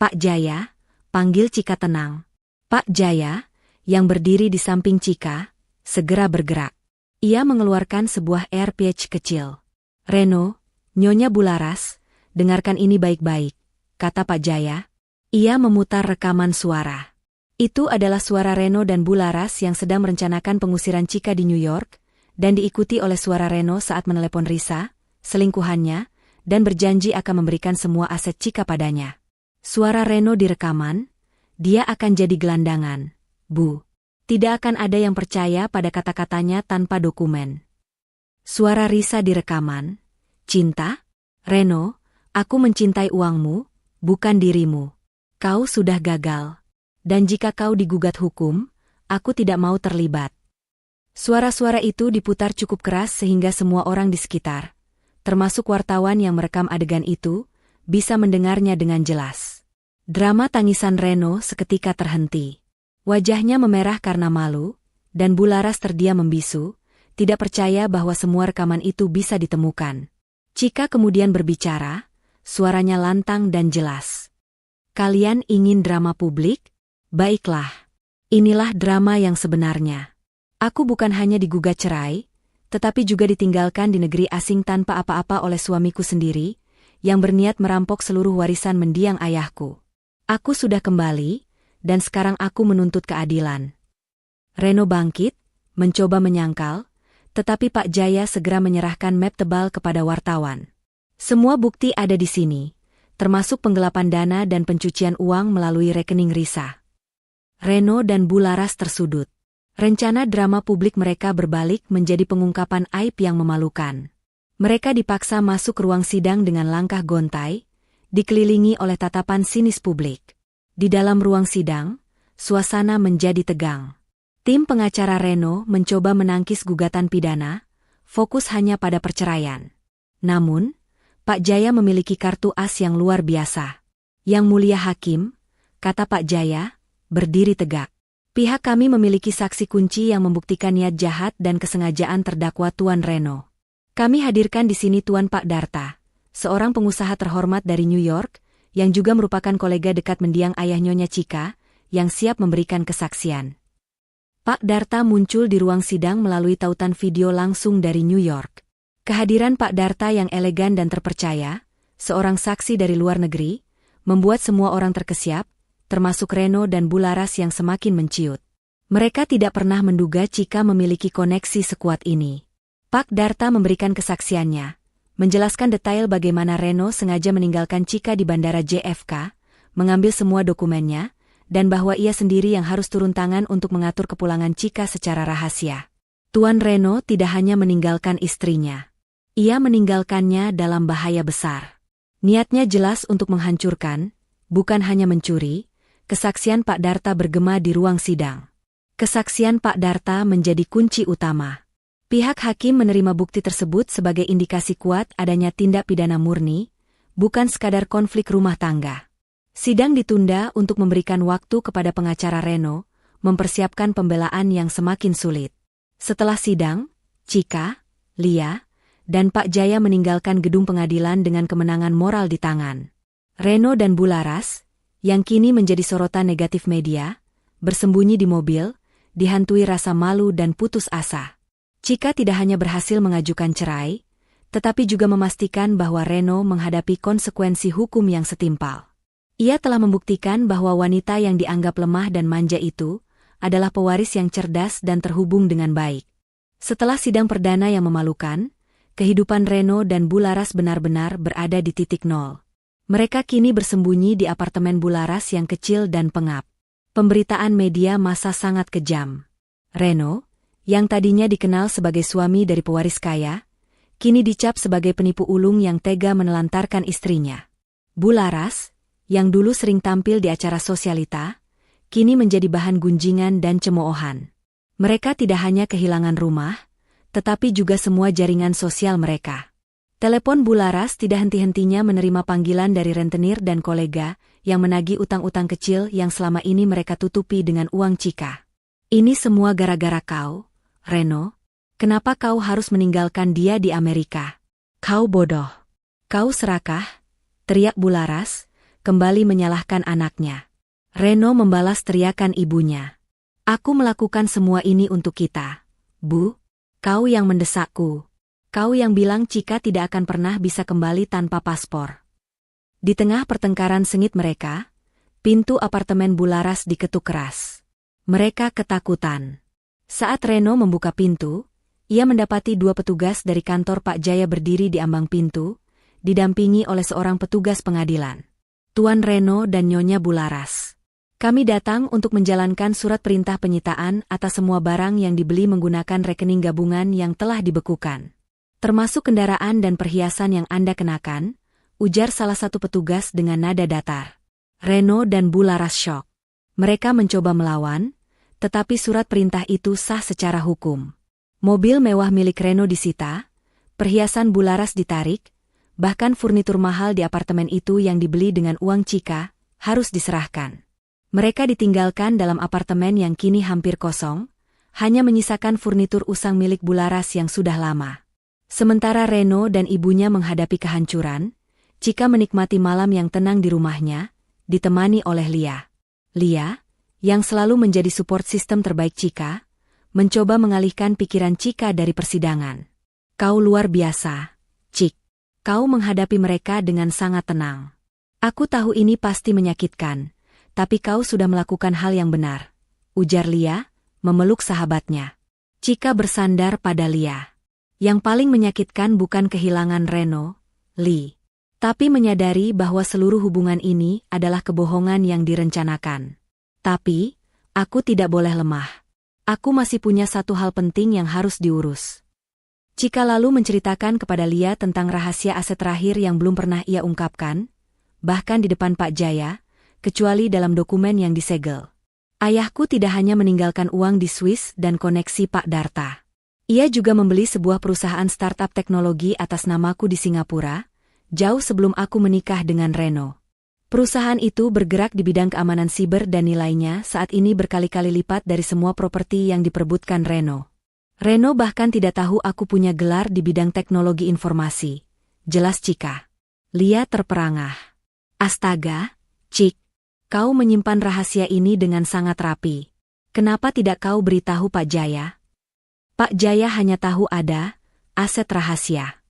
"Pak Jaya," panggil Chika tenang. Pak Jaya, yang berdiri di samping Chika, segera bergerak. Ia mengeluarkan sebuah earpiece kecil. "Reno, Nyonya Bularas, dengarkan ini baik-baik," kata Pak Jaya. Ia memutar rekaman suara. Itu adalah suara Reno dan Bularas yang sedang merencanakan pengusiran Chika di New York, dan diikuti oleh suara Reno saat menelepon Risa, selingkuhannya, dan berjanji akan memberikan semua aset Chika padanya. Suara Reno di rekaman, "Dia akan jadi gelandangan, Bu. Tidak akan ada yang percaya pada kata-katanya tanpa dokumen." Suara Risa di rekaman, "Cinta? Reno, aku mencintai uangmu, bukan dirimu. Kau sudah gagal. Dan jika kau digugat hukum, aku tidak mau terlibat." Suara-suara itu diputar cukup keras sehingga semua orang di sekitar, termasuk wartawan yang merekam adegan itu, bisa mendengarnya dengan jelas. Drama tangisan Reno seketika terhenti. Wajahnya memerah karena malu, dan Bularas terdiam membisu, tidak percaya bahwa semua rekaman itu bisa ditemukan. Chika kemudian berbicara, suaranya lantang dan jelas. "Kalian ingin drama publik? Baiklah. Inilah drama yang sebenarnya. Aku bukan hanya digugat cerai, tetapi juga ditinggalkan di negeri asing tanpa apa-apa oleh suamiku sendiri, yang berniat merampok seluruh warisan mendiang ayahku. Aku sudah kembali, dan sekarang aku menuntut keadilan." Reno bangkit, mencoba menyangkal, tetapi Pak Jaya segera menyerahkan map tebal kepada wartawan. "Semua bukti ada di sini, termasuk penggelapan dana dan pencucian uang melalui rekening Risa." Reno dan Bularas tersudut. Rencana drama publik mereka berbalik menjadi pengungkapan aib yang memalukan. Mereka dipaksa masuk ruang sidang dengan langkah gontai, dikelilingi oleh tatapan sinis publik. Di dalam ruang sidang, suasana menjadi tegang. Tim pengacara Reno mencoba menangkis gugatan pidana, fokus hanya pada perceraian. Namun, Pak Jaya memiliki kartu as yang luar biasa. "Yang Mulia Hakim," kata Pak Jaya, berdiri tegak. "Pihak kami memiliki saksi kunci yang membuktikan niat jahat dan kesengajaan terdakwa Tuan Reno. Kami hadirkan di sini Tuan Pak Darta, seorang pengusaha terhormat dari New York, yang juga merupakan kolega dekat mendiang ayah Nyonya Chika, yang siap memberikan kesaksian." Pak Darta muncul di ruang sidang melalui tautan video langsung dari New York. Kehadiran Pak Darta yang elegan dan terpercaya, seorang saksi dari luar negeri, membuat semua orang terkesiap, termasuk Reno dan Bularas yang semakin menciut. Mereka tidak pernah menduga Chika memiliki koneksi sekuat ini. Pak Darta memberikan kesaksiannya, menjelaskan detail bagaimana Reno sengaja meninggalkan Chika di Bandara JFK, mengambil semua dokumennya, dan bahwa ia sendiri yang harus turun tangan untuk mengatur kepulangan Chika secara rahasia. Tuan Reno tidak hanya meninggalkan istrinya. Ia meninggalkannya dalam bahaya besar. Niatnya jelas untuk menghancurkan, bukan hanya mencuri. Kesaksian Pak Darta bergema di ruang sidang. Kesaksian Pak Darta menjadi kunci utama. Pihak hakim menerima bukti tersebut sebagai indikasi kuat adanya tindak pidana murni, bukan sekadar konflik rumah tangga. Sidang ditunda untuk memberikan waktu kepada pengacara Reno, mempersiapkan pembelaan yang semakin sulit. Setelah sidang, Chika, Lia, dan Pak Jaya meninggalkan gedung pengadilan dengan kemenangan moral di tangan. Reno dan Bularas, yang kini menjadi sorotan negatif media, bersembunyi di mobil, dihantui rasa malu dan putus asa. Chika tidak hanya berhasil mengajukan cerai, tetapi juga memastikan bahwa Reno menghadapi konsekuensi hukum yang setimpal. Ia telah membuktikan bahwa wanita yang dianggap lemah dan manja itu adalah pewaris yang cerdas dan terhubung dengan baik. Setelah sidang perdana yang memalukan, kehidupan Reno dan Bularas benar-benar berada di titik nol. Mereka kini bersembunyi di apartemen Bularas yang kecil dan pengap. Pemberitaan media massa sangat kejam. Reno, yang tadinya dikenal sebagai suami dari pewaris kaya, kini dicap sebagai penipu ulung yang tega menelantarkan istrinya. Bularas, yang dulu sering tampil di acara sosialita, kini menjadi bahan gunjingan dan cemoohan. Mereka tidak hanya kehilangan rumah, tetapi juga semua jaringan sosial mereka. Telepon Bularas tidak henti-hentinya menerima panggilan dari rentenir dan kolega yang menagih utang-utang kecil yang selama ini mereka tutupi dengan uang Cika. Ini semua gara-gara kau, Reno. Kenapa kau harus meninggalkan dia di Amerika? Kau bodoh. Kau serakah, teriak Bularas, kembali menyalahkan anaknya. Reno membalas teriakan ibunya. Aku melakukan semua ini untuk kita, Bu. Kau yang mendesakku. Kau yang bilang Cika tidak akan pernah bisa kembali tanpa paspor. Di tengah pertengkaran sengit mereka, pintu apartemen Bularas diketuk keras. Mereka ketakutan. Saat Reno membuka pintu, ia mendapati dua petugas dari kantor Pak Jaya berdiri di ambang pintu, didampingi oleh seorang petugas pengadilan. Tuan Reno dan Nyonya Bularas. Kami datang untuk menjalankan surat perintah penyitaan atas semua barang yang dibeli menggunakan rekening gabungan yang telah dibekukan. Termasuk kendaraan dan perhiasan yang Anda kenakan, ujar salah satu petugas dengan nada datar. Reno dan Bularas syok. Mereka mencoba melawan, tetapi surat perintah itu sah secara hukum. Mobil mewah milik Reno disita, perhiasan Bularas ditarik, bahkan furnitur mahal di apartemen itu yang dibeli dengan uang Cika, harus diserahkan. Mereka ditinggalkan dalam apartemen yang kini hampir kosong, hanya menyisakan furnitur usang milik Bularas yang sudah lama. Sementara Reno dan ibunya menghadapi kehancuran, Cika menikmati malam yang tenang di rumahnya, ditemani oleh Lia. Lia, yang selalu menjadi support system terbaik Cika, mencoba mengalihkan pikiran Cika dari persidangan. Kau luar biasa, Cik. Kau menghadapi mereka dengan sangat tenang. Aku tahu ini pasti menyakitkan, tapi kau sudah melakukan hal yang benar, ujar Lia, memeluk sahabatnya. Cika bersandar pada Lia. Yang paling menyakitkan bukan kehilangan Reno, Li, tapi menyadari bahwa seluruh hubungan ini adalah kebohongan yang direncanakan. Tapi, aku tidak boleh lemah. Aku masih punya satu hal penting yang harus diurus. Cika lalu menceritakan kepada Lia tentang rahasia aset terakhir yang belum pernah ia ungkapkan, bahkan di depan Pak Jaya, kecuali dalam dokumen yang disegel. Ayahku tidak hanya meninggalkan uang di Swiss dan koneksi Pak Darta. Ia juga membeli sebuah perusahaan startup teknologi atas namaku di Singapura, jauh sebelum aku menikah dengan Reno. Perusahaan itu bergerak di bidang keamanan siber dan nilainya saat ini berkali-kali lipat dari semua properti yang diperebutkan Reno. Reno bahkan tidak tahu aku punya gelar di bidang teknologi informasi. Jelas Cika. Lia terperangah. Astaga, Cik. Kau menyimpan rahasia ini dengan sangat rapi. Kenapa tidak kau beritahu Pak Jaya? Pak Jaya hanya tahu ada aset rahasia.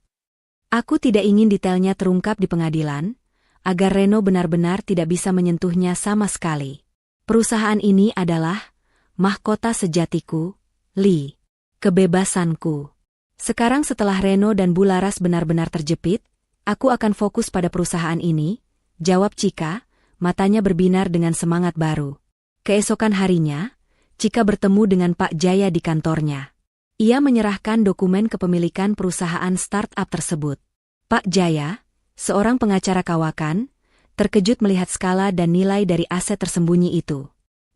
Aku tidak ingin detailnya terungkap di pengadilan, agar Reno benar-benar tidak bisa menyentuhnya sama sekali. Perusahaan ini adalah mahkota sejatiku, Li. Kebebasanku. Sekarang setelah Reno dan Bularas benar-benar terjepit, aku akan fokus pada perusahaan ini, jawab Cika, matanya berbinar dengan semangat baru. Keesokan harinya, Cika bertemu dengan Pak Jaya di kantornya. Ia menyerahkan dokumen kepemilikan perusahaan startup tersebut. Pak Jaya, seorang pengacara kawakan, terkejut melihat skala dan nilai dari aset tersembunyi itu.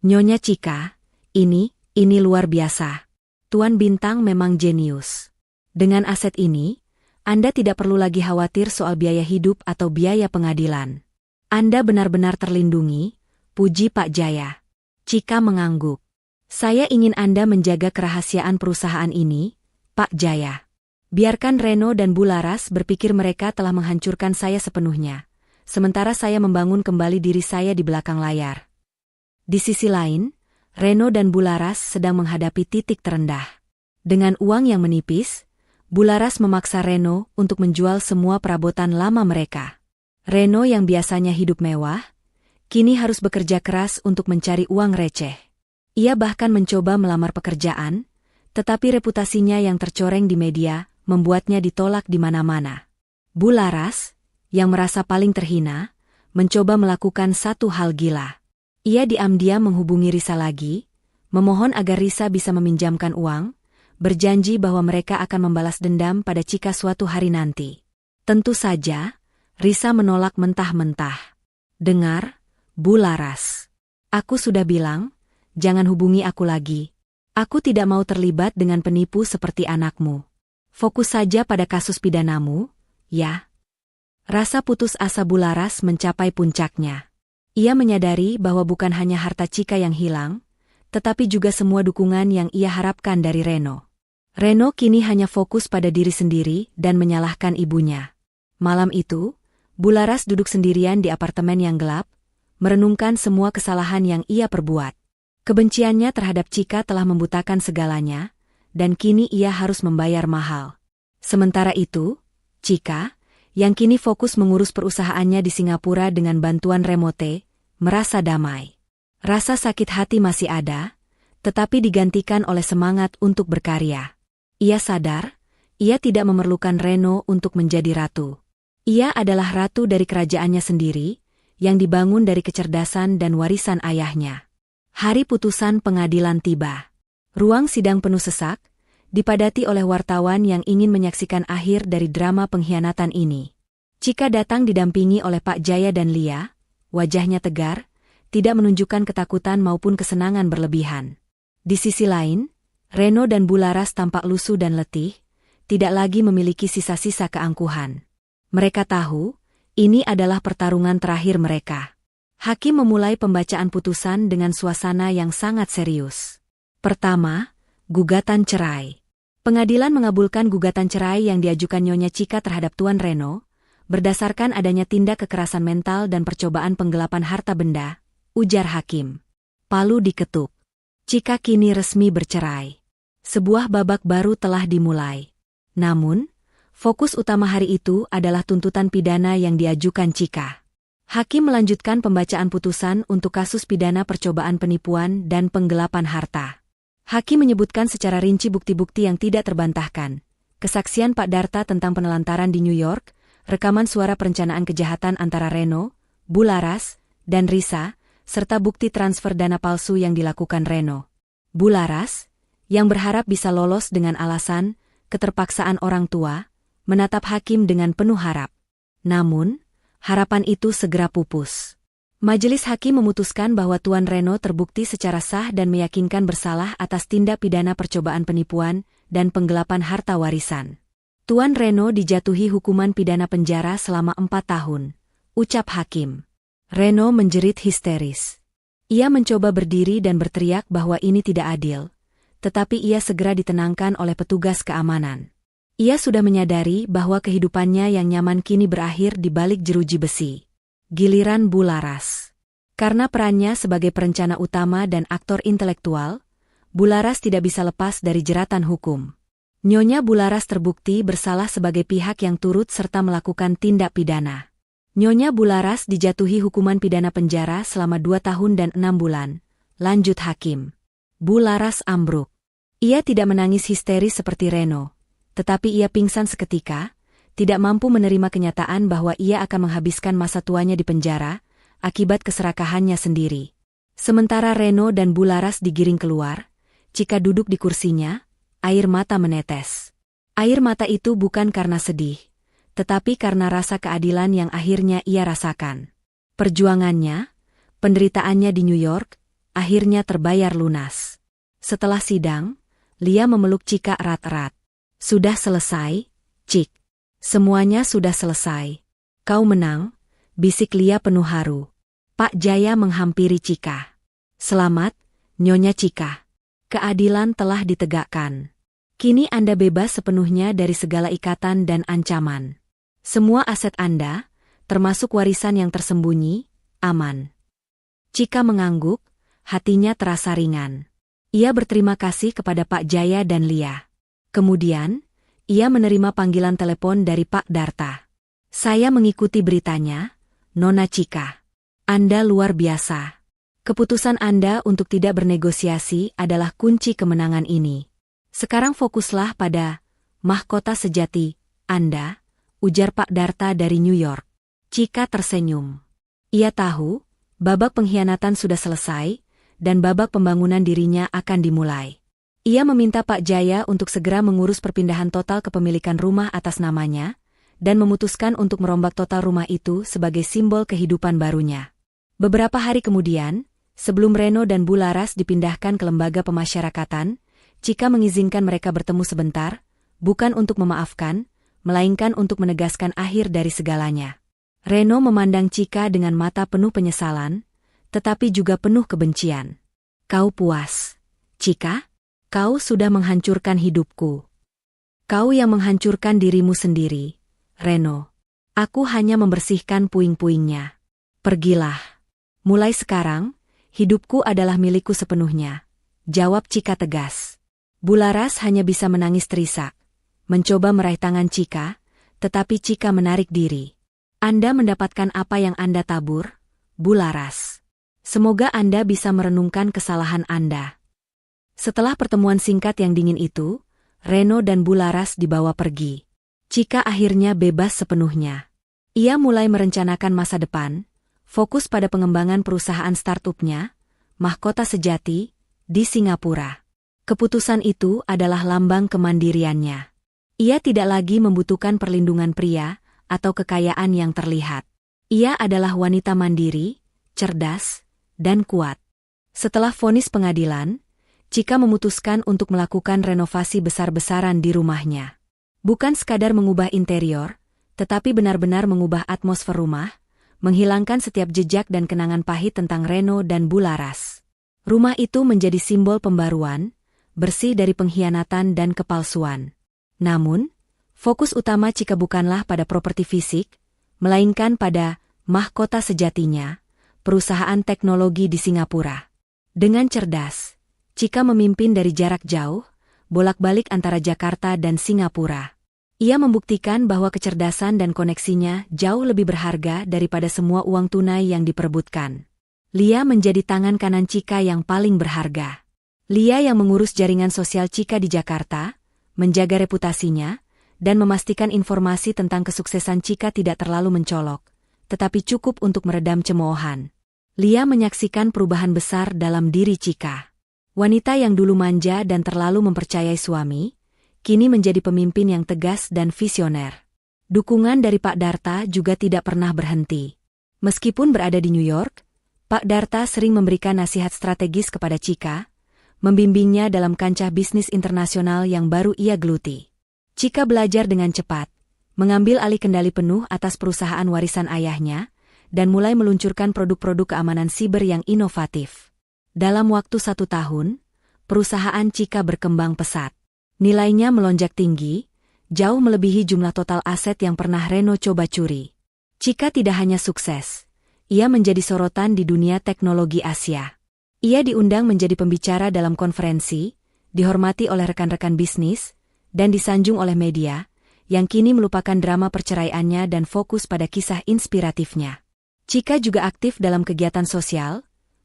Nyonya Cika, ini luar biasa. Tuan Bintang memang jenius. Dengan aset ini, Anda tidak perlu lagi khawatir soal biaya hidup atau biaya pengadilan. Anda benar-benar terlindungi, puji Pak Jaya. Cika mengangguk. Saya ingin Anda menjaga kerahasiaan perusahaan ini, Pak Jaya. Biarkan Reno dan Bularas berpikir mereka telah menghancurkan saya sepenuhnya, sementara saya membangun kembali diri saya di belakang layar. Di sisi lain, Reno dan Bularas sedang menghadapi titik terendah. Dengan uang yang menipis, Bularas memaksa Reno untuk menjual semua perabotan lama mereka. Reno yang biasanya hidup mewah, kini harus bekerja keras untuk mencari uang receh. Ia bahkan mencoba melamar pekerjaan, tetapi reputasinya yang tercoreng di media membuatnya ditolak di mana-mana. Bularas, yang merasa paling terhina, mencoba melakukan satu hal gila. Ia diam-diam menghubungi Risa lagi, memohon agar Risa bisa meminjamkan uang, berjanji bahwa mereka akan membalas dendam pada Cika suatu hari nanti. Tentu saja, Risa menolak mentah-mentah. Dengar, Bularas. Aku sudah bilang, jangan hubungi aku lagi. Aku tidak mau terlibat dengan penipu seperti anakmu. Fokus saja pada kasus pidanamu, ya. Rasa putus asa Bularas mencapai puncaknya. Ia menyadari bahwa bukan hanya harta Chika yang hilang, tetapi juga semua dukungan yang ia harapkan dari Reno. Reno kini hanya fokus pada diri sendiri dan menyalahkan ibunya. Malam itu, Bularas duduk sendirian di apartemen yang gelap, merenungkan semua kesalahan yang ia perbuat. Kebenciannya terhadap Chika telah membutakan segalanya, dan kini ia harus membayar mahal. Sementara itu, Chika, yang kini fokus mengurus perusahaannya di Singapura dengan bantuan remote, merasa damai. Rasa sakit hati masih ada, tetapi digantikan oleh semangat untuk berkarya. Ia sadar, ia tidak memerlukan Reno untuk menjadi ratu. Ia adalah ratu dari kerajaannya sendiri, yang dibangun dari kecerdasan dan warisan ayahnya. Hari putusan pengadilan tiba. Ruang sidang penuh sesak, dipadati oleh wartawan yang ingin menyaksikan akhir dari drama pengkhianatan ini. Chika datang didampingi oleh Pak Jaya dan Lia, wajahnya tegar, tidak menunjukkan ketakutan maupun kesenangan berlebihan. Di sisi lain, Reno dan Bularas tampak lusuh dan letih, tidak lagi memiliki sisa-sisa keangkuhan. Mereka tahu, ini adalah pertarungan terakhir mereka. Hakim memulai pembacaan putusan dengan suasana yang sangat serius. Pertama, gugatan cerai. Pengadilan mengabulkan gugatan cerai yang diajukan Nyonya Chika terhadap Tuan Reno, berdasarkan adanya tindak kekerasan mental dan percobaan penggelapan harta benda, ujar hakim. Palu diketuk. Chika kini resmi bercerai. Sebuah babak baru telah dimulai. Namun, fokus utama hari itu adalah tuntutan pidana yang diajukan Chika. Hakim melanjutkan pembacaan putusan untuk kasus pidana percobaan penipuan dan penggelapan harta. Hakim menyebutkan secara rinci bukti-bukti yang tidak terbantahkan. Kesaksian Pak Darta tentang penelantaran di New York, rekaman suara perencanaan kejahatan antara Reno, Bularas, dan Risa, serta bukti transfer dana palsu yang dilakukan Reno. Bularas, yang berharap bisa lolos dengan alasan keterpaksaan orang tua, menatap hakim dengan penuh harap. Namun, harapan itu segera pupus. Majelis hakim memutuskan bahwa Tuan Reno terbukti secara sah dan meyakinkan bersalah atas tindak pidana percobaan penipuan dan penggelapan harta warisan. Tuan Reno dijatuhi hukuman pidana penjara selama 4 tahun, ucap hakim. Reno menjerit histeris. Ia mencoba berdiri dan berteriak bahwa ini tidak adil, tetapi ia segera ditenangkan oleh petugas keamanan. Ia sudah menyadari bahwa kehidupannya yang nyaman kini berakhir di balik jeruji besi. Giliran Bularas. Karena perannya sebagai perencana utama dan aktor intelektual, Bularas tidak bisa lepas dari jeratan hukum. Nyonya Bularas terbukti bersalah sebagai pihak yang turut serta melakukan tindak pidana. Nyonya Bularas dijatuhi hukuman pidana penjara selama 2 tahun dan 6 bulan, lanjut hakim. Bularas ambruk. Ia tidak menangis histeris seperti Reno, tetapi ia pingsan seketika, tidak mampu menerima kenyataan bahwa ia akan menghabiskan masa tuanya di penjara, akibat keserakahannya sendiri. Sementara Reno dan Bularas digiring keluar, Chika duduk di kursinya, air mata menetes. Air mata itu bukan karena sedih, tetapi karena rasa keadilan yang akhirnya ia rasakan. Perjuangannya, penderitaannya di New York, akhirnya terbayar lunas. Setelah sidang, Lia memeluk Chika erat-erat. Sudah selesai, Cik. Semuanya sudah selesai. Kau menang, bisik Lia penuh haru. Pak Jaya menghampiri Chika. Selamat, Nyonya Chika. Keadilan telah ditegakkan. Kini Anda bebas sepenuhnya dari segala ikatan dan ancaman. Semua aset Anda, termasuk warisan yang tersembunyi, aman. Chika mengangguk, hatinya terasa ringan. Ia berterima kasih kepada Pak Jaya dan Lia. Kemudian, ia menerima panggilan telepon dari Pak Darta. Saya mengikuti beritanya, Nona Chika. Anda luar biasa. Keputusan Anda untuk tidak bernegosiasi adalah kunci kemenangan ini. Sekarang fokuslah pada mahkota sejati Anda, ujar Pak Darta dari New York. Chika tersenyum. Ia tahu, babak pengkhianatan sudah selesai, dan babak pembangunan dirinya akan dimulai. Ia meminta Pak Jaya untuk segera mengurus perpindahan total kepemilikan rumah atas namanya, dan memutuskan untuk merombak total rumah itu sebagai simbol kehidupan barunya. Beberapa hari kemudian, sebelum Reno dan Bularas dipindahkan ke lembaga pemasyarakatan, Chika mengizinkan mereka bertemu sebentar, bukan untuk memaafkan, melainkan untuk menegaskan akhir dari segalanya. Reno memandang Chika dengan mata penuh penyesalan, tetapi juga penuh kebencian. Kau puas, Chika? Kau sudah menghancurkan hidupku. Kau yang menghancurkan dirimu sendiri, Reno. Aku hanya membersihkan puing-puingnya. Pergilah. Mulai sekarang, hidupku adalah milikku sepenuhnya, jawab Chika tegas. Bularas hanya bisa menangis terisak, mencoba meraih tangan Chika, tetapi Chika menarik diri. Anda mendapatkan apa yang Anda tabur, Bularas. Semoga Anda bisa merenungkan kesalahan Anda. Setelah pertemuan singkat yang dingin itu, Reno dan Bularas dibawa pergi. Chika akhirnya bebas sepenuhnya. Ia mulai merencanakan masa depan, fokus pada pengembangan perusahaan startupnya, Mahkota Sejati, di Singapura. Keputusan itu adalah lambang kemandiriannya. Ia tidak lagi membutuhkan perlindungan pria atau kekayaan yang terlihat. Ia adalah wanita mandiri, cerdas, dan kuat. Setelah vonis pengadilan, Chika memutuskan untuk melakukan renovasi besar-besaran di rumahnya. Bukan sekadar mengubah interior, tetapi benar-benar mengubah atmosfer rumah, menghilangkan setiap jejak dan kenangan pahit tentang Reno dan Bularas. Rumah itu menjadi simbol pembaruan, bersih dari pengkhianatan dan kepalsuan. Namun, fokus utama Chika bukanlah pada properti fisik, melainkan pada mahkota sejatinya, perusahaan teknologi di Singapura. Dengan cerdas, Chika memimpin dari jarak jauh, bolak-balik antara Jakarta dan Singapura. Ia membuktikan bahwa kecerdasan dan koneksinya jauh lebih berharga daripada semua uang tunai yang diperebutkan. Lia menjadi tangan kanan Chika yang paling berharga. Lia yang mengurus jaringan sosial Chika di Jakarta, menjaga reputasinya, dan memastikan informasi tentang kesuksesan Chika tidak terlalu mencolok, tetapi cukup untuk meredam cemoohan. Lia menyaksikan perubahan besar dalam diri Chika. Wanita yang dulu manja dan terlalu mempercayai suami, kini menjadi pemimpin yang tegas dan visioner. Dukungan dari Pak Darta juga tidak pernah berhenti. Meskipun berada di New York, Pak Darta sering memberikan nasihat strategis kepada Chika, membimbingnya dalam kancah bisnis internasional yang baru ia geluti. Chika belajar dengan cepat, mengambil alih kendali penuh atas perusahaan warisan ayahnya, dan mulai meluncurkan produk-produk keamanan siber yang inovatif. Dalam waktu 1 tahun, perusahaan Chika berkembang pesat. Nilainya melonjak tinggi, jauh melebihi jumlah total aset yang pernah Reno coba curi. Chika tidak hanya sukses, ia menjadi sorotan di dunia teknologi Asia. Ia diundang menjadi pembicara dalam konferensi, dihormati oleh rekan-rekan bisnis, dan disanjung oleh media, yang kini melupakan drama perceraiannya dan fokus pada kisah inspiratifnya. Chika juga aktif dalam kegiatan sosial,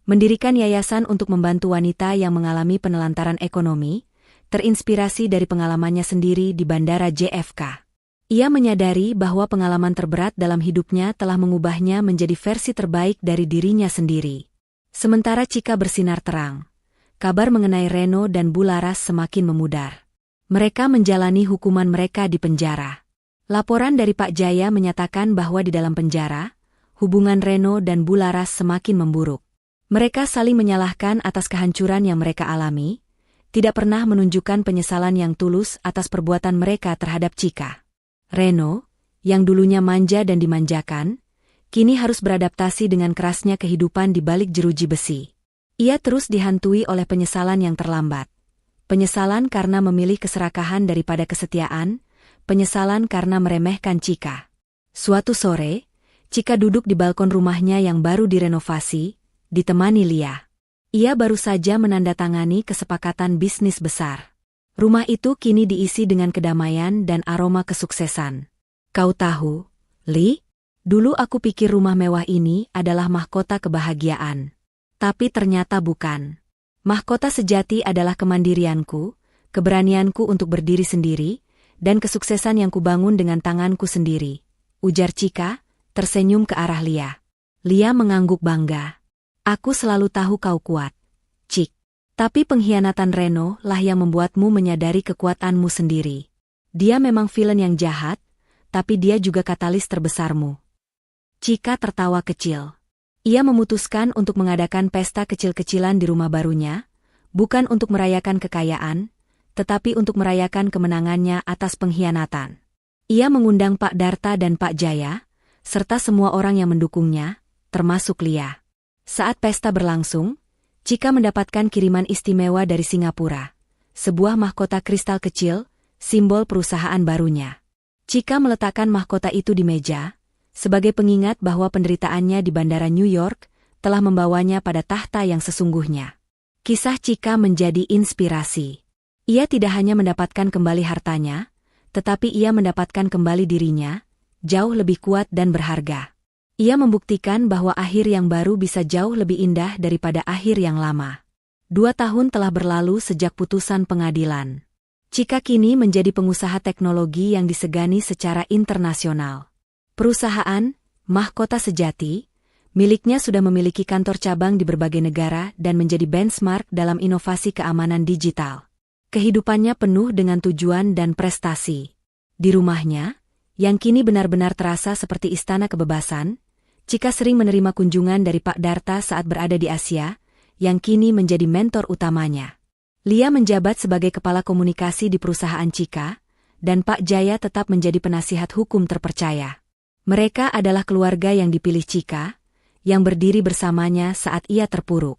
mendirikan yayasan untuk membantu wanita yang mengalami penelantaran ekonomi, terinspirasi dari pengalamannya sendiri di Bandara JFK. Ia menyadari bahwa pengalaman terberat dalam hidupnya telah mengubahnya menjadi versi terbaik dari dirinya sendiri. Sementara Chika bersinar terang, kabar mengenai Reno dan Bularas semakin memudar. Mereka menjalani hukuman mereka di penjara. Laporan dari Pak Jaya menyatakan bahwa di dalam penjara, hubungan Reno dan Bularas semakin memburuk. Mereka saling menyalahkan atas kehancuran yang mereka alami, tidak pernah menunjukkan penyesalan yang tulus atas perbuatan mereka terhadap Chika. Reno, yang dulunya manja dan dimanjakan, kini harus beradaptasi dengan kerasnya kehidupan di balik jeruji besi. Ia terus dihantui oleh penyesalan yang terlambat. Penyesalan karena memilih keserakahan daripada kesetiaan, penyesalan karena meremehkan Chika. Suatu sore, Chika duduk di balkon rumahnya yang baru direnovasi, ditemani Lia. Ia baru saja menandatangani kesepakatan bisnis besar. Rumah itu kini diisi dengan kedamaian dan aroma kesuksesan. Kau tahu, Li? Dulu aku pikir rumah mewah ini adalah mahkota kebahagiaan. Tapi ternyata bukan. Mahkota sejati adalah kemandirianku, keberanianku untuk berdiri sendiri, dan kesuksesan yang kubangun dengan tanganku sendiri, ujar Chika, tersenyum ke arah Lia. Lia mengangguk bangga. Aku selalu tahu kau kuat, Chik. Tapi pengkhianatan Reno lah yang membuatmu menyadari kekuatanmu sendiri. Dia memang vilen yang jahat, tapi dia juga katalis terbesarmu. Chika tertawa kecil. Ia memutuskan untuk mengadakan pesta kecil-kecilan di rumah barunya, bukan untuk merayakan kekayaan, tetapi untuk merayakan kemenangannya atas pengkhianatan. Ia mengundang Pak Darta dan Pak Jaya, serta semua orang yang mendukungnya, termasuk Lia. Saat pesta berlangsung, Chika mendapatkan kiriman istimewa dari Singapura, sebuah mahkota kristal kecil, simbol perusahaan barunya. Chika meletakkan mahkota itu di meja, sebagai pengingat bahwa penderitaannya di Bandara New York telah membawanya pada tahta yang sesungguhnya. Kisah Chika menjadi inspirasi. Ia tidak hanya mendapatkan kembali hartanya, tetapi ia mendapatkan kembali dirinya, jauh lebih kuat dan berharga. Ia membuktikan bahwa akhir yang baru bisa jauh lebih indah daripada akhir yang lama. 2 tahun telah berlalu sejak putusan pengadilan. Chika kini menjadi pengusaha teknologi yang disegani secara internasional. Perusahaan, Mahkota Sejati, miliknya sudah memiliki kantor cabang di berbagai negara dan menjadi benchmark dalam inovasi keamanan digital. Kehidupannya penuh dengan tujuan dan prestasi. Di rumahnya, yang kini benar-benar terasa seperti istana kebebasan, Chika sering menerima kunjungan dari Pak Darta saat berada di Asia, yang kini menjadi mentor utamanya. Lia menjabat sebagai kepala komunikasi di perusahaan Chika, dan Pak Jaya tetap menjadi penasihat hukum terpercaya. Mereka adalah keluarga yang dipilih Chika, yang berdiri bersamanya saat ia terpuruk.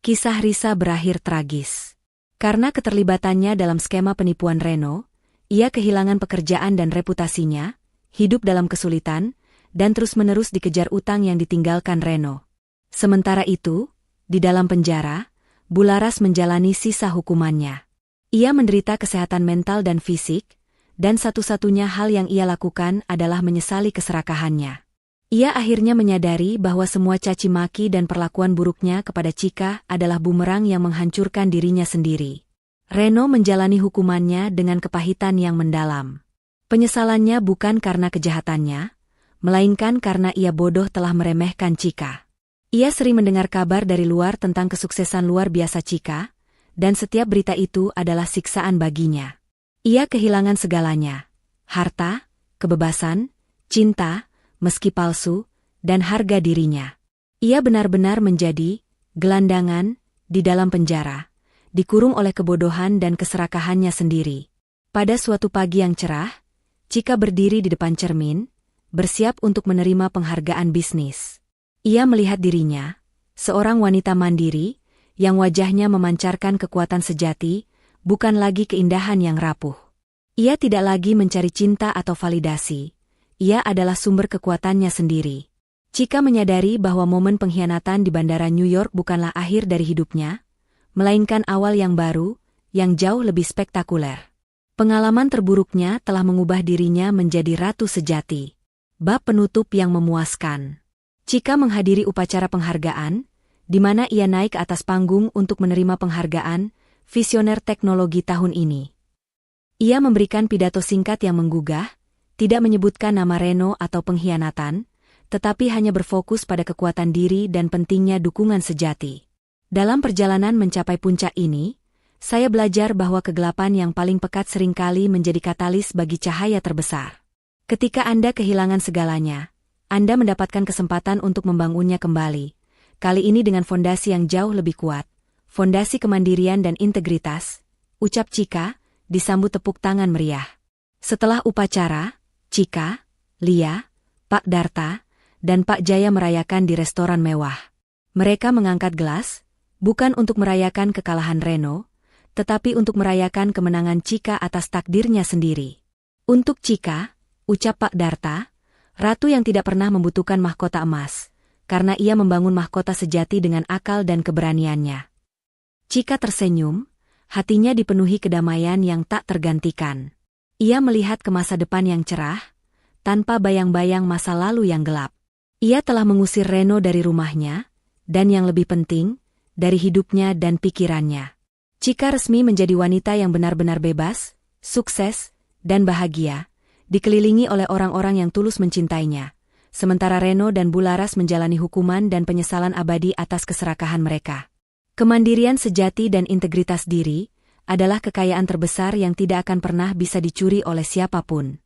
Kisah Risa berakhir tragis. Karena keterlibatannya dalam skema penipuan Reno, ia kehilangan pekerjaan dan reputasinya, hidup dalam kesulitan, dan terus-menerus dikejar utang yang ditinggalkan Reno. Sementara itu, di dalam penjara, Bularas menjalani sisa hukumannya. Ia menderita kesehatan mental dan fisik, dan satu-satunya hal yang ia lakukan adalah menyesali keserakahannya. Ia akhirnya menyadari bahwa semua caci maki dan perlakuan buruknya kepada Chika adalah bumerang yang menghancurkan dirinya sendiri. Reno menjalani hukumannya dengan kepahitan yang mendalam. Penyesalannya bukan karena kejahatannya, melainkan karena ia bodoh telah meremehkan Chika. Ia sering mendengar kabar dari luar tentang kesuksesan luar biasa Chika, dan setiap berita itu adalah siksaan baginya. Ia kehilangan segalanya: harta, kebebasan, cinta, meski palsu, dan harga dirinya. Ia benar-benar menjadi gelandangan di dalam penjara, dikurung oleh kebodohan dan keserakahannya sendiri. Pada suatu pagi yang cerah, Chika berdiri di depan cermin, bersiap untuk menerima penghargaan bisnis. Ia melihat dirinya, seorang wanita mandiri, yang wajahnya memancarkan kekuatan sejati, bukan lagi keindahan yang rapuh. Ia tidak lagi mencari cinta atau validasi. Ia adalah sumber kekuatannya sendiri. Chika menyadari bahwa momen pengkhianatan di Bandara New York bukanlah akhir dari hidupnya, melainkan awal yang baru, yang jauh lebih spektakuler. Pengalaman terburuknya telah mengubah dirinya menjadi ratu sejati. Bab penutup yang memuaskan. Chika menghadiri upacara penghargaan, di mana ia naik ke atas panggung untuk menerima penghargaan Visioner Teknologi tahun ini. Ia memberikan pidato singkat yang menggugah, tidak menyebutkan nama Reno atau pengkhianatan, tetapi hanya berfokus pada kekuatan diri dan pentingnya dukungan sejati. Dalam perjalanan mencapai puncak ini, saya belajar bahwa kegelapan yang paling pekat seringkali menjadi katalis bagi cahaya terbesar. Ketika Anda kehilangan segalanya, Anda mendapatkan kesempatan untuk membangunnya kembali, kali ini dengan fondasi yang jauh lebih kuat, fondasi kemandirian dan integritas, ucap Chika, disambut tepuk tangan meriah. Setelah upacara, Chika, Lia, Pak Darta, dan Pak Jaya merayakan di restoran mewah. Mereka mengangkat gelas, bukan untuk merayakan kekalahan Reno, tetapi untuk merayakan kemenangan Chika atas takdirnya sendiri. Untuk Chika, ucap Pak Darta, ratu yang tidak pernah membutuhkan mahkota emas, karena ia membangun mahkota sejati dengan akal dan keberaniannya. Chika tersenyum, hatinya dipenuhi kedamaian yang tak tergantikan. Ia melihat ke masa depan yang cerah, tanpa bayang-bayang masa lalu yang gelap. Ia telah mengusir Reno dari rumahnya, dan yang lebih penting, dari hidupnya dan pikirannya. Chika resmi menjadi wanita yang benar-benar bebas, sukses, dan bahagia, dikelilingi oleh orang-orang yang tulus mencintainya, sementara Reno dan Bularas menjalani hukuman dan penyesalan abadi atas keserakahan mereka. Kemandirian sejati dan integritas diri adalah kekayaan terbesar yang tidak akan pernah bisa dicuri oleh siapapun.